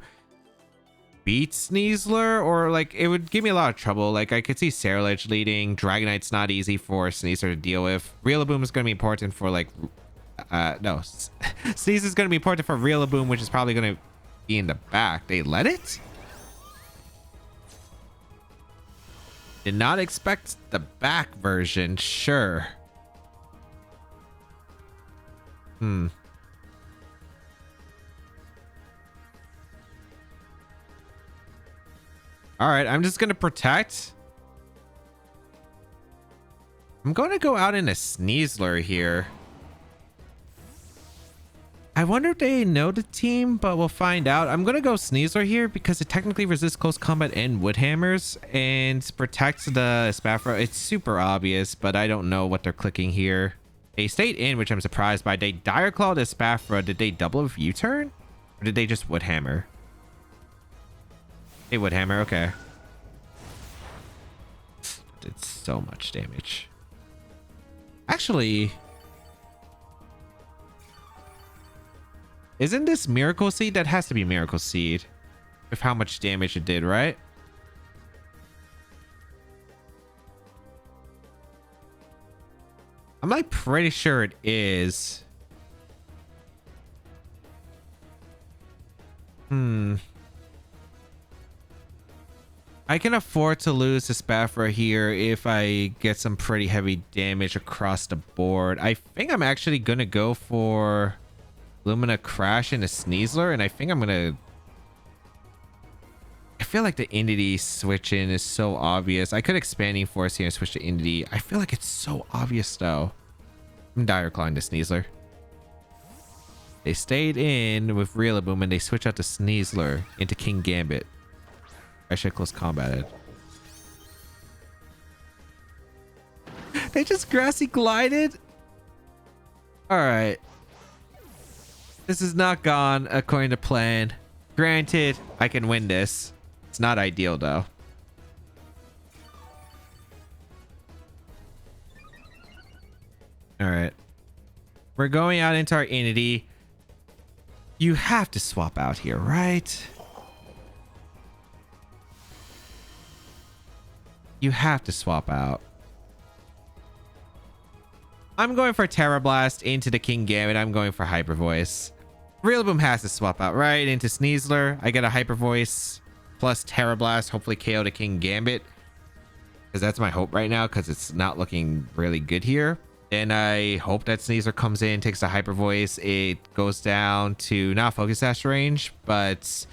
beat Sneasler, or like it would give me a lot of trouble. Like I could see Sarilege leading. Dragonite's not easy for Sneasler to deal with. Rillaboom is going to be important for like Sneasler is going to be important for Rillaboom, which is probably going to be in the back. They let it? Did not expect the back version. Sure. All right, I'm just going to protect. I'm going to go out in a Sneasler here. I wonder if they know the team, but we'll find out. I'm going to go Sneasler here because it technically resists close combat and wood hammers and protects the Espathra. It's super obvious, but I don't know what they're clicking here. They stayed in, which I'm surprised by. They Dire Clawed Espathra. Did they double with U-turn? Or did they just wood hammer? They wood hammer, okay. Did so much damage. Actually, isn't this Miracle Seed? That has to be Miracle Seed with how much damage it did, right? I'm like pretty sure it is. I can afford to lose to Espathra here if I get some pretty heavy damage across the board. I think I'm actually going to go for Lumina Crash into Sneasler, and I think I'm going to... I feel like the Entity switch in is so obvious. I could Expanding Force here and switch to Entity. I feel like it's so obvious though. I'm Dire Clawing to Sneasler. They stayed in with Rillaboom and they switch out to Sneasler into King Gambit. I should close combated. They just Grassy Glided? Alright. This is not gone according to plan. Granted, I can win this. It's not ideal though. Alright. We're going out into our Entity. You have to swap out here, right? You have to swap out. I'm going for Terra Blast into the King Gambit. I'm going for Hyper Voice. Rillaboom has to swap out right into Sneasler. I get a Hyper Voice plus Terra Blast. Hopefully KO to King Gambit. Because that's my hope right now. Because it's not looking really good here. Then I hope that Sneasler comes in, takes a Hyper Voice. It goes down to not Focus Sash range. But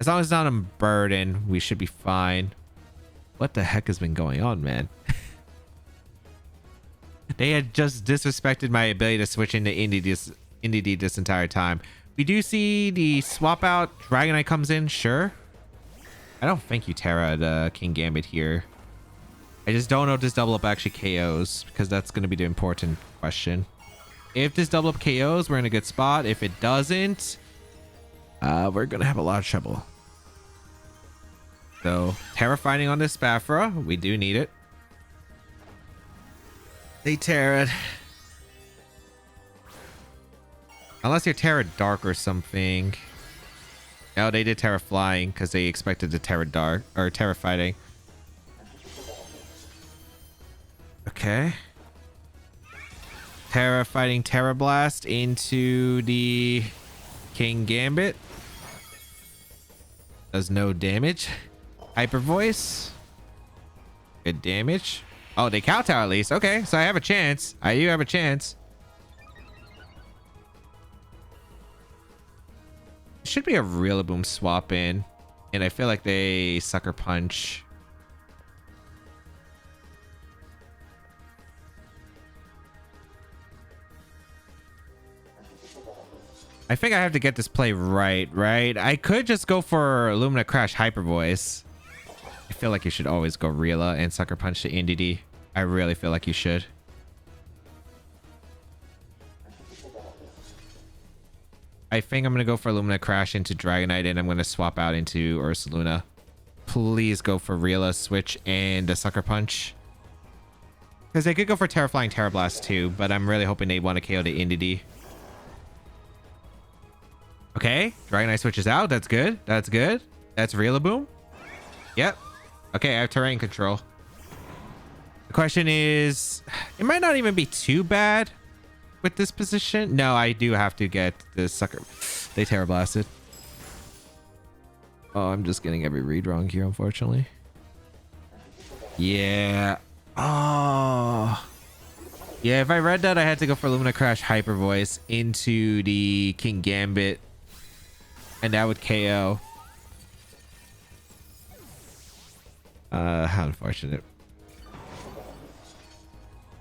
as long as it's not a burden, we should be fine. What the heck has been going on, man? They had just disrespected my ability to switch into Entity this entire time. We do see the swap out. Dragonite comes in, sure. I don't think you Terra the King Gambit here. I just don't know if this double up actually KOs, because that's going to be the important question. If this double up KOs, we're in a good spot. If it doesn't, we're going to have a lot of trouble. So, Terra fighting on this Espathra. We do need it. They Terra. Unless you're Terra Dark or something. No, they did Terra Flying because they expected the Terra Dark or Terra Fighting. Okay. Terra Fighting Terra Blast into the King Gambit. Does no damage. Hyper Voice. Good damage. Oh, they kowtow at least. Okay, so I have a chance. I do have a chance. Should be a Rillaboom swap in. And I feel like they Sucker Punch. I think I have to get this play right? I could just go for Illumina Crash Hyper Voice. I feel like you should always go Rila and Sucker Punch to NDD. I really feel like you should. I think I'm going to go for Illumina Crash into Dragonite and I'm going to swap out into Ursaluna. Please go for Rila, Switch, and a Sucker Punch. Because they could go for Terra Flying Terra Blast too, but I'm really hoping they want to KO the NDD. Okay, Dragonite switches out. That's good. That's good. That's Rillaboom. Yep. Okay, I have terrain control. The question is, it might not even be too bad with this position. No, I do have to get the Sucker. They Terra Blasted. Oh, I'm just getting every read wrong here, unfortunately. Yeah. Oh. Yeah, if I read that, I had to go for Illumina Crash Hyper Voice into the King Gambit. And that would KO. How unfortunate.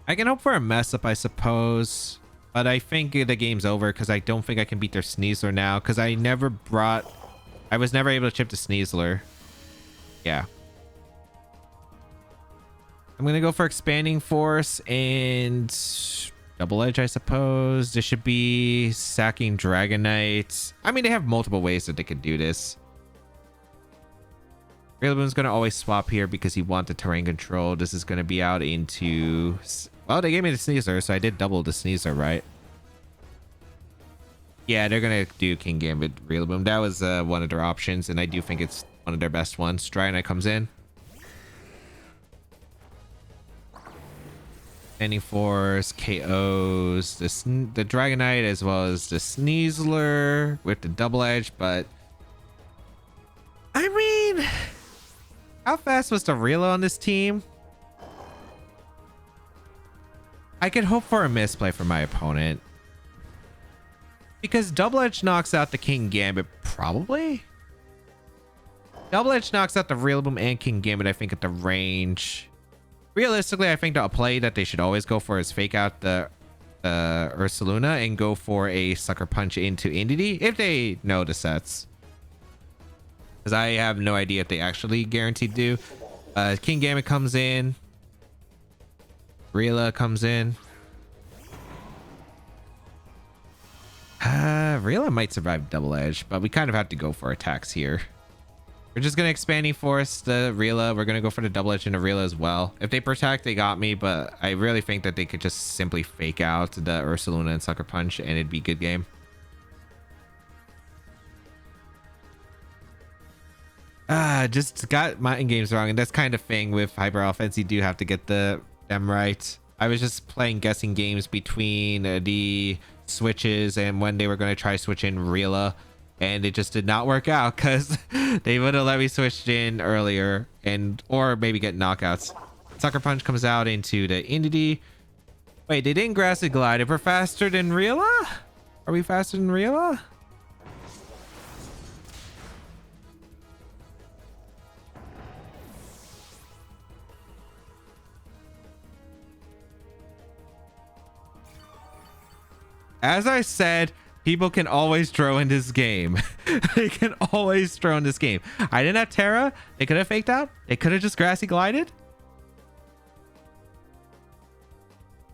I can hope for a mess up, I suppose. But I think the game's over because I don't think I can beat their Sneasler now. Because I was never able to chip the Sneasler. Yeah. I'm going to go for Expanding Force and Double Edge, I suppose. This should be sacking Dragonite. I mean, they have multiple ways that they could do this. Rillaboom's going to always swap here because he wants the terrain control. This is going to be out into... Well, they gave me the Sneasler, so I did double the Sneasler, right? Yeah, they're going to do King Gambit Rillaboom. That was one of their options, and I do think it's one of their best ones. Dragonite comes in. Any Force KOs the Dragonite as well as the Sneasler with the Double Edge, but I mean, how fast was the Rila on this team? I could hope for a misplay from my opponent because Double Edge knocks out the King Gambit, probably. Double Edge knocks out the Rillaboom and King Gambit, I think, at the range. Realistically, I think the play that they should always go for is fake out the Ursaluna and go for a Sucker Punch into Indeedee if they know the sets. Because I have no idea if they actually guaranteed do. King Gambit comes in. Rila comes in. Rila might survive Double Edge, but we kind of have to go for attacks here. We're just going to Expanding Force the Rila. We're going to go for the Double Edge into Rila as well. If they protect, they got me, but I really think that they could just simply fake out the Ursaluna and Sucker Punch and it'd be a good game. Just got my games wrong, and that's kind of thing with Hyper Offense. You do have to get them right. I was just playing guessing games between the switches and when they were going to try switch in Rila. And it just did not work out because they would have let me switch in earlier or maybe get knockouts. Sucker Punch comes out into the Indeedee. Wait, they didn't Grassy Glide. If we're faster than Rila? Are we faster than Rila? As I said, people can always throw in this game. They can always throw in this game. I didn't have Terra. They could have faked out. They could have just Grassy Glided.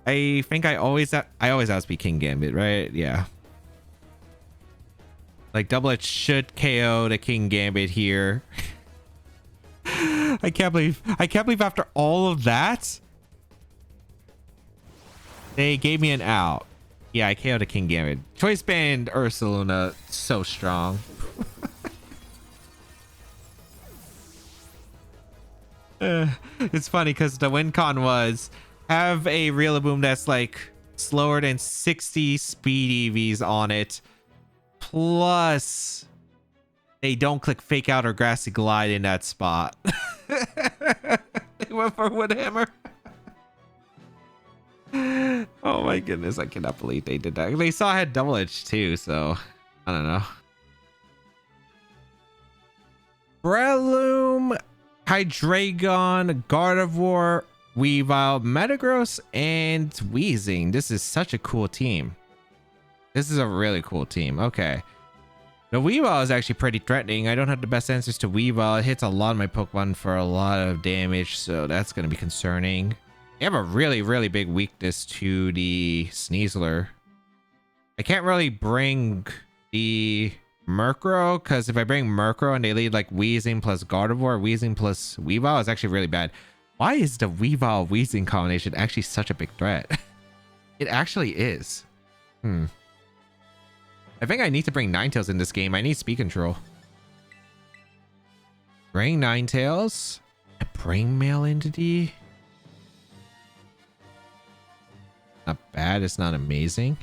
I think I always outspeed King Gambit, right? Yeah. Like Double Edge should KO the King Gambit here. I can't believe after all of that. They gave me an out. Yeah, I KO'd a King Gambit. Choice Band Ursaluna, so strong. It's funny because the win con was have a Rillaboom that's like slower than 60 speed EVs on it. Plus, they don't click Fake Out or Grassy Glide in that spot. They went for Wood Hammer. Oh my goodness, I cannot believe they did that. They saw I had double edge too, so I don't know. Breloom, Hydreigon, Gardevoir, Weavile, Metagross, and Weezing. This is such a cool team. This is a really cool team. Okay. The Weavile is actually pretty threatening. I don't have the best answers to Weavile. It hits a lot of my Pokemon for a lot of damage, so that's going to be concerning. They have a really, really big weakness to the Sneasler. I can't really bring the Murkrow, because if I bring Murkrow and they lead like Weezing plus Gardevoir, Weezing plus Weavile is actually really bad. Why is the Weavile Weezing combination actually such a big threat? It actually is. I think I need to bring Ninetales in this game. I need speed control. Bring Ninetales. Bring Male Entity. Not bad. It's not amazing.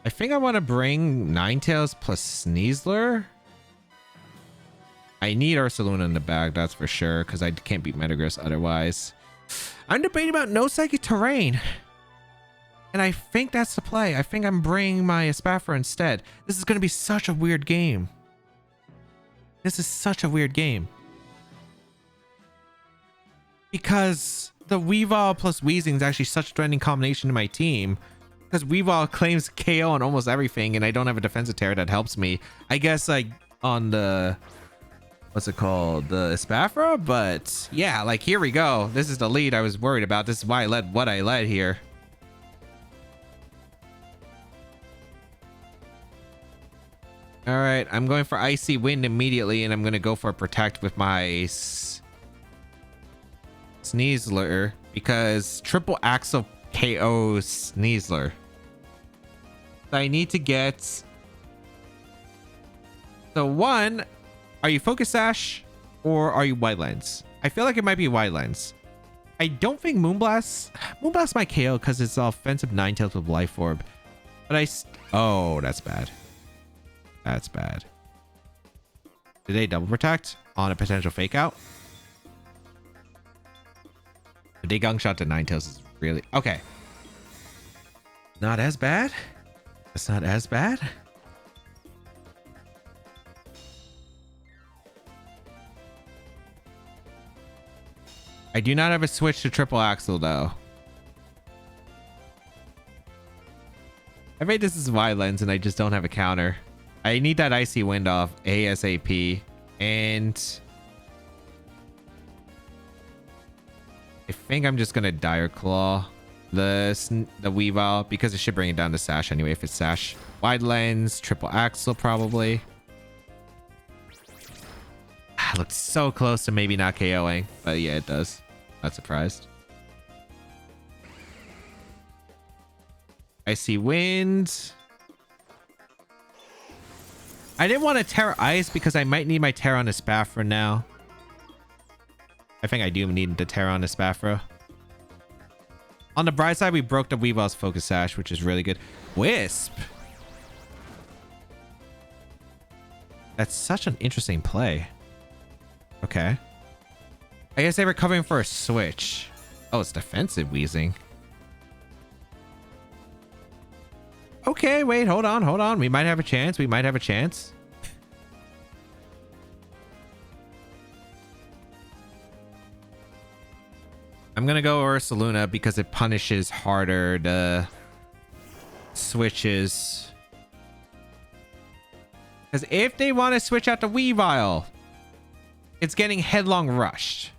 I think I want to bring Ninetales plus Sneasler. I need Ursaluna in the bag, that's for sure, because I can't beat Metagross otherwise. I'm debating about no psychic terrain. And I think that's the play. I think I'm bringing my Espathra instead. This is going to be such a weird game. This is such a weird game. Because the Weavile plus Weezing is actually such a threatening combination to my team. Because Weavile claims KO on almost everything, and I don't have a defensive terror that helps me. I guess like on the... what's it called? The Espathra? But yeah, like here we go. This is the lead I was worried about. This is why I led what I led here. All right, I'm going for Icy Wind immediately, and I'm going to go for Protect with my Sneasler, because Triple Axle KOs Sneasler. So I need to get... So one, are you Focus Sash or are you White Lens? I feel like it might be White Lens. I don't think Moonblast... Moonblast might KO because it's offensive Ninetales with Life Orb. But oh, that's bad. That's bad. Did they double protect on a potential fake out? The Dagung shot to Ninetales is really... okay. Not as bad. It's not as bad. I do not have a switch to Triple Axle though. I made this as Wide Lens and I just don't have a counter. I need that Icy Wind off ASAP, and I think I'm just gonna Dire Claw the Weavile because it should bring it down to Sash anyway. If it's Sash, Wide Lens, Triple Axle probably. It looks so close to maybe not KOing, but yeah, it does. Not surprised. Icy Wind. I didn't want to Terra Ice because I might need my Terra on Espathra now. I think I do need the Terra on Espathra. On the bright side, we broke the Weavile's Focus Sash, which is really good. Wisp. That's such an interesting play. Okay. I guess they were covering for a switch. Oh, it's defensive Weezing. Okay, wait, hold on, hold on. We might have a chance. We might have a chance. I'm gonna go Ursaluna because it punishes harder the switches. Because if they want to switch out the Weavile, it's getting headlong rushed.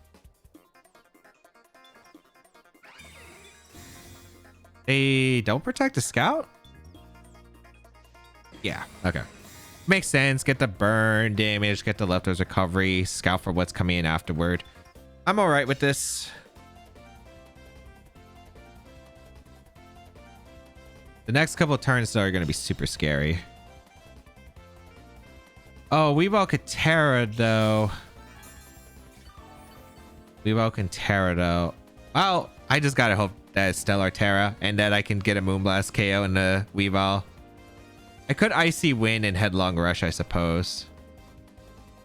They don't protect the Scout? Yeah, okay. Makes sense. Get the burn damage, get the leftovers recovery, Scout for what's coming in afterward. I'm all right with this. The next couple of turns are going to be super scary. Oh, Weavile could Terra though. Weavile can Terra though. Well, I just gotta hope that it's Stellar Terra and that I can get a Moonblast KO in the Weavile. I could Icy Wind and Headlong Rush, I suppose.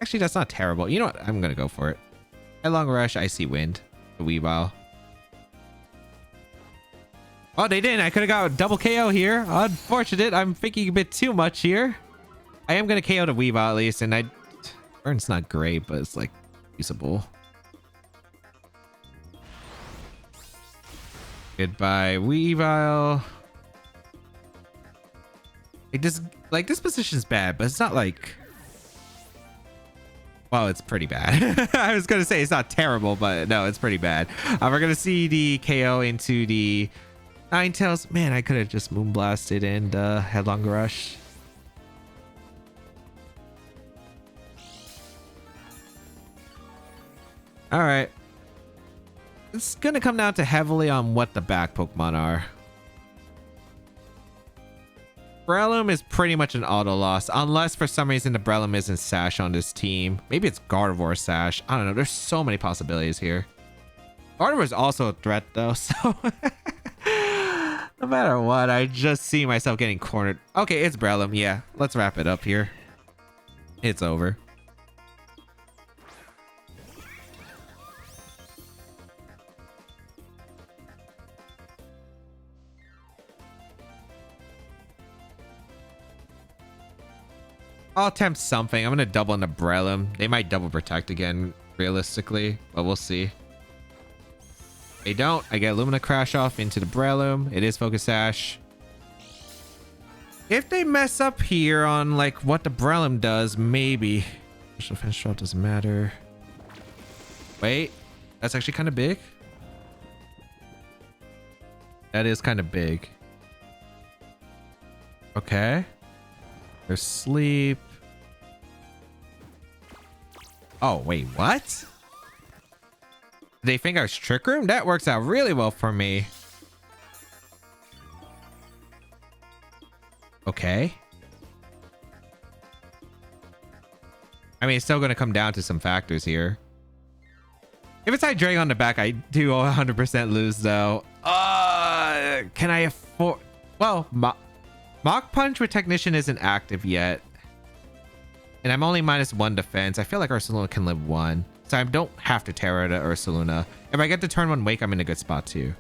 Actually, that's not terrible. You know what? I'm gonna go for it. Headlong Rush, Icy Wind, the Weavile. Oh, they didn't. I could have got a double KO here. Unfortunate. I'm thinking a bit too much here. I am gonna KO the Weavile at least, and Burn's not great, but it's like usable. Goodbye, Weavile. This position's bad, but it's not like... Well, it's pretty bad. I was gonna say it's not terrible, but no, it's pretty bad. We're gonna see the KO into the Ninetales. Man, I could have just Moonblasted and Headlong Rush. All right. It's gonna come down to heavily on what the back Pokemon are. Breloom is pretty much an auto loss, unless for some reason the Breloom isn't Sash on this team. Maybe it's Gardevoir Sash. I don't know. There's so many possibilities here. Gardevoir is also a threat though, so no matter what, I just see myself getting cornered. Okay, it's Breloom. Yeah, let's wrap it up here. It's over. I'll attempt something. I'm going to double into Breloom. They might double protect again, realistically, but we'll see. They don't. I get Lumina Crash off into the Breloom. It is Focus Sash. If they mess up here on like what the Breloom does, maybe. Special defense drop doesn't matter. Wait, that's actually kind of big. That is kind of big. Okay. There's sleep. Oh, wait, what? They think I was Trick Room? That works out really well for me. Okay. I mean, it's still going to come down to some factors here. If it's Hydreigon on the back, I do 100% lose, though. Can I afford... Well, Mach Punch with Technician isn't active yet. And I'm only -1 defense. I feel like Ursaluna can live 1. So I don't have to Terra to Ursaluna. If I get the turn 1 Wake, I'm in a good spot too.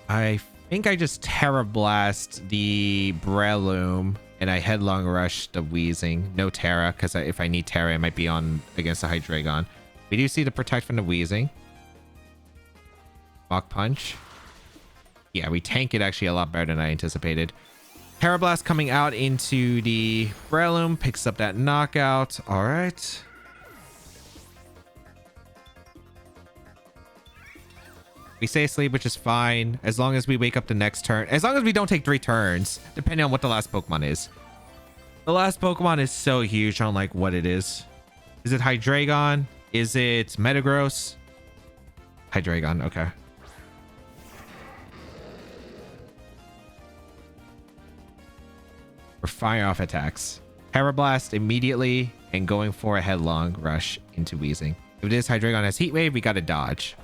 I think I just Terra Blast the Breloom and I Headlong Rush the Weezing. No Terra, because if I need Terra, it might be on against the Hydreigon. We do see the Protect from the Weezing. Mach Punch. Yeah, we tank it actually a lot better than I anticipated. Terra Blast coming out into the Breloom. Picks up that knockout. All right. We stay asleep, which is fine. As long as we wake up the next turn. As long as we don't take 3 turns. Depending on what the last Pokemon is. The last Pokemon is so huge on like what it is. Is it Hydreigon? Is it Metagross? Hydreigon, okay. We're firing off attacks. Terra Blast immediately and going for a Headlong Rush into Weezing. If it is Hydreigon has Heat Wave, we gotta dodge.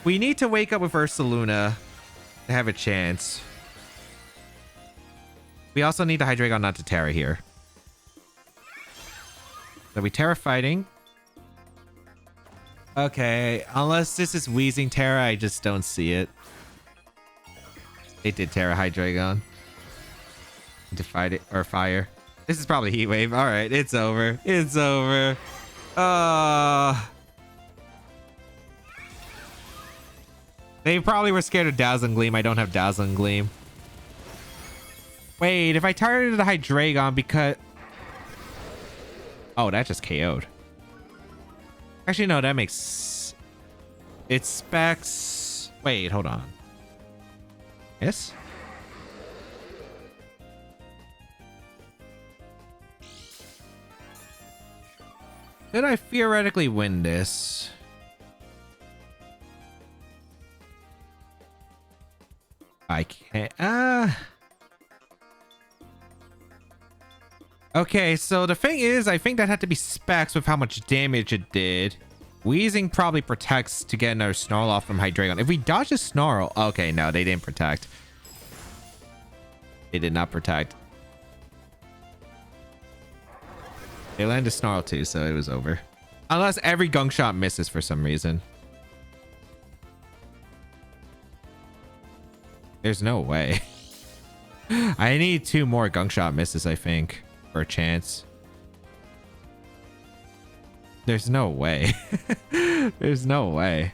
We need to wake up with Ursaluna to have a chance. We also need the Hydreigon not to Terra here. So we Terra fighting. Okay, unless this is Weezing Terra, I just don't see it. It did Terra Hydreigon. To fight it or fire. This is probably Heat Wave. All right, it's over. It's over. They probably were scared of Dazzling Gleam. I don't have Dazzling Gleam. Wait, if I targeted the Hydreigon because... Oh, that just KO'd. Actually, no, that makes... It specs... Wait, hold on. Yes? Could I theoretically win this? I can't. Okay, so the thing is, I think that had to be specs with how much damage it did. Wheezing probably protects to get another Snarl off from Hydreigon. If we dodge a Snarl... Okay, no, they didn't protect. They did not protect. They landed Snarl too, so it was over. Unless every gunk shot misses for some reason. There's no way. I need 2 more gunk shot misses, I think, for a chance. There's no way. There's no way.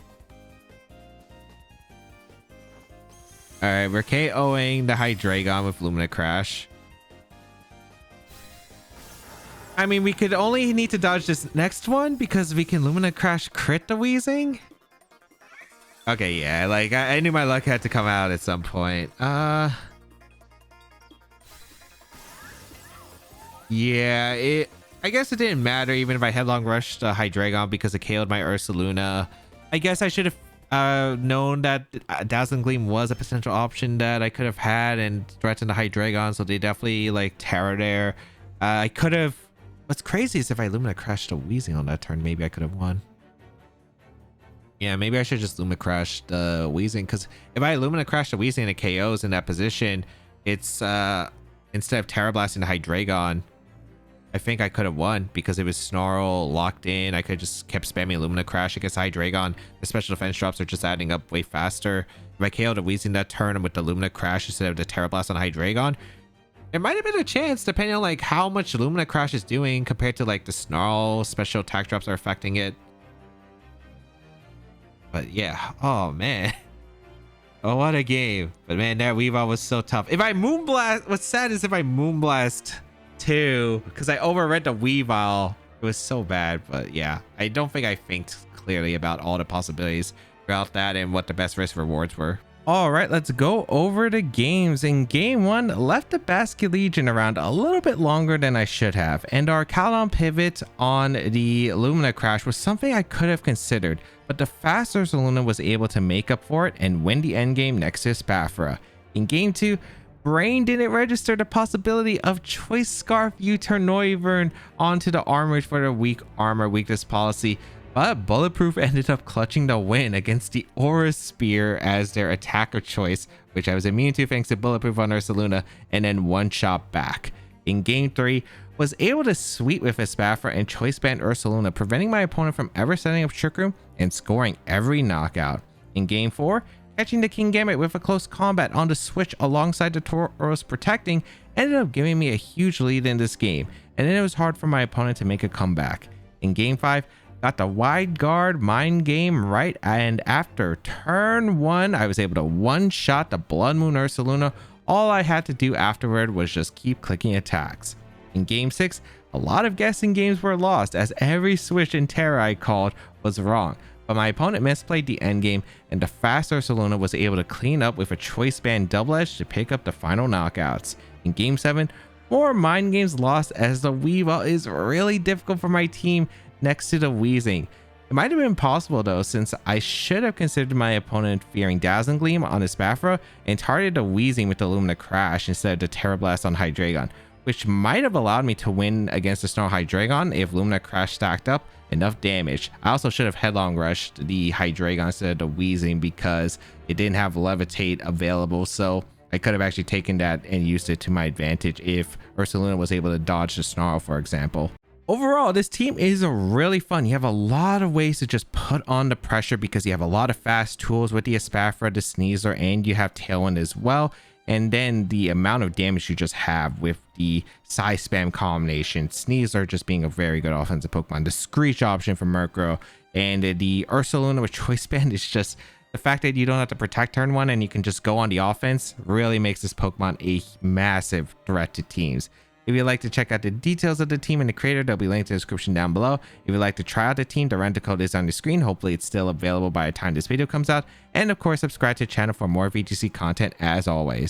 All right, we're KOing the Hydreigon with Lumina Crash. I mean, we could only need to dodge this next one because we can Lumina Crash crit the Wheezing. Okay, yeah, like I knew my luck had to come out at some point. Yeah, I guess it didn't matter even if I headlong rushed Hydreigon because it KO'd my Ursaluna. I guess I should have known that Dazzling Gleam was a potential option that I could have had and threatened the Hydreigon, so they definitely like Terror there. I could have... What's crazy is if I Lumina crashed a Wheezing on that turn, maybe I could have won. Yeah, maybe I should just Lumina crash the Wheezing, because if I Lumina crash the Wheezing and it KOs in that position, it's instead of Terra Blasting the Hydreigon, I think I could have won because it was Snarl locked in. I could have just kept spamming Lumina Crash against Hydreigon. The special defense drops are just adding up way faster. If I KO'd a Wheezing that turn with the Lumina Crash instead of the Terra Blast on Hydreigon, there might have been a chance depending on like how much Lumina Crash is doing compared to like the Snarl special attack drops are affecting it. But yeah, oh man. Oh, what a game. But man, that Weavile was so tough. If I Moonblast, what's sad is if I Moonblast too, because I overread the Weavile, it was so bad. But yeah, I don't think I think clearly about all the possibilities throughout that and what the best risk rewards were. All right, let's go over the games. In game 1, left the Basket Legion around a little bit longer than I should have, and our Calon pivot on the Lumina Crash was something I could have considered, but the fast Ursaluna was able to make up for it and win the endgame next to Espathra. In game 2, Brain didn't register the possibility of Choice Scarf U-turn Noivern onto the Armor for the weak armor weakness policy, but Bulletproof ended up clutching the win against the Aura Spear as their attacker choice, which I was immune to thanks to Bulletproof on Ursaluna, and then one shot back. In game 3, was able to sweep with Espathra and Choice Band Ursaluna, preventing my opponent from ever setting up Trick Room and scoring every knockout. In game 4, catching the King Gambit with a close combat on the switch alongside the Tauros protecting ended up giving me a huge lead in this game, and then it was hard for my opponent to make a comeback. In game 5, got the wide guard mind game right, and after turn 1, I was able to one-shot the Blood Moon Ursaluna. All I had to do afterward was just keep clicking attacks. In game 6, a lot of guessing games were lost as every switch and Terra I called was wrong, but my opponent misplayed the endgame and the fast Ursaluna was able to clean up with a Choice Band double edge to pick up the final knockouts. In game 7, more mind games lost as the Weavile is really difficult for my team next to the Wheezing. It might have been possible though, since I should have considered my opponent fearing Dazzling Gleam on Espathra and targeted the Wheezing with the Lumina Crash instead of the Terra Blast on Hydreigon, which might have allowed me to win against the Snarl Hydreigon if Lumina Crash stacked up enough damage. I also should have headlong rushed the Hydreigon instead of the Wheezing because it didn't have Levitate available, so I could have actually taken that and used it to my advantage if Ursaluna was able to dodge the Snarl, for example. Overall, this team is really fun. You have a lot of ways to just put on the pressure because you have a lot of fast tools with the Espathra, the Sneasler, and you have Tailwind as well. And then the amount of damage you just have with the Psyspam combination, Sneasler just being a very good offensive Pokemon, the Screech option for Murkrow, and the Ursaluna with Choice Band is just the fact that you don't have to protect turn 1 and you can just go on the offense really makes this Pokemon a massive threat to teams. If you'd like to check out the details of the team and the creator, they'll be linked in the description down below. If you'd like to try out the team, the rental code is on the screen. Hopefully it's still available by the time this video comes out. And of course, subscribe to the channel for more VGC content as always.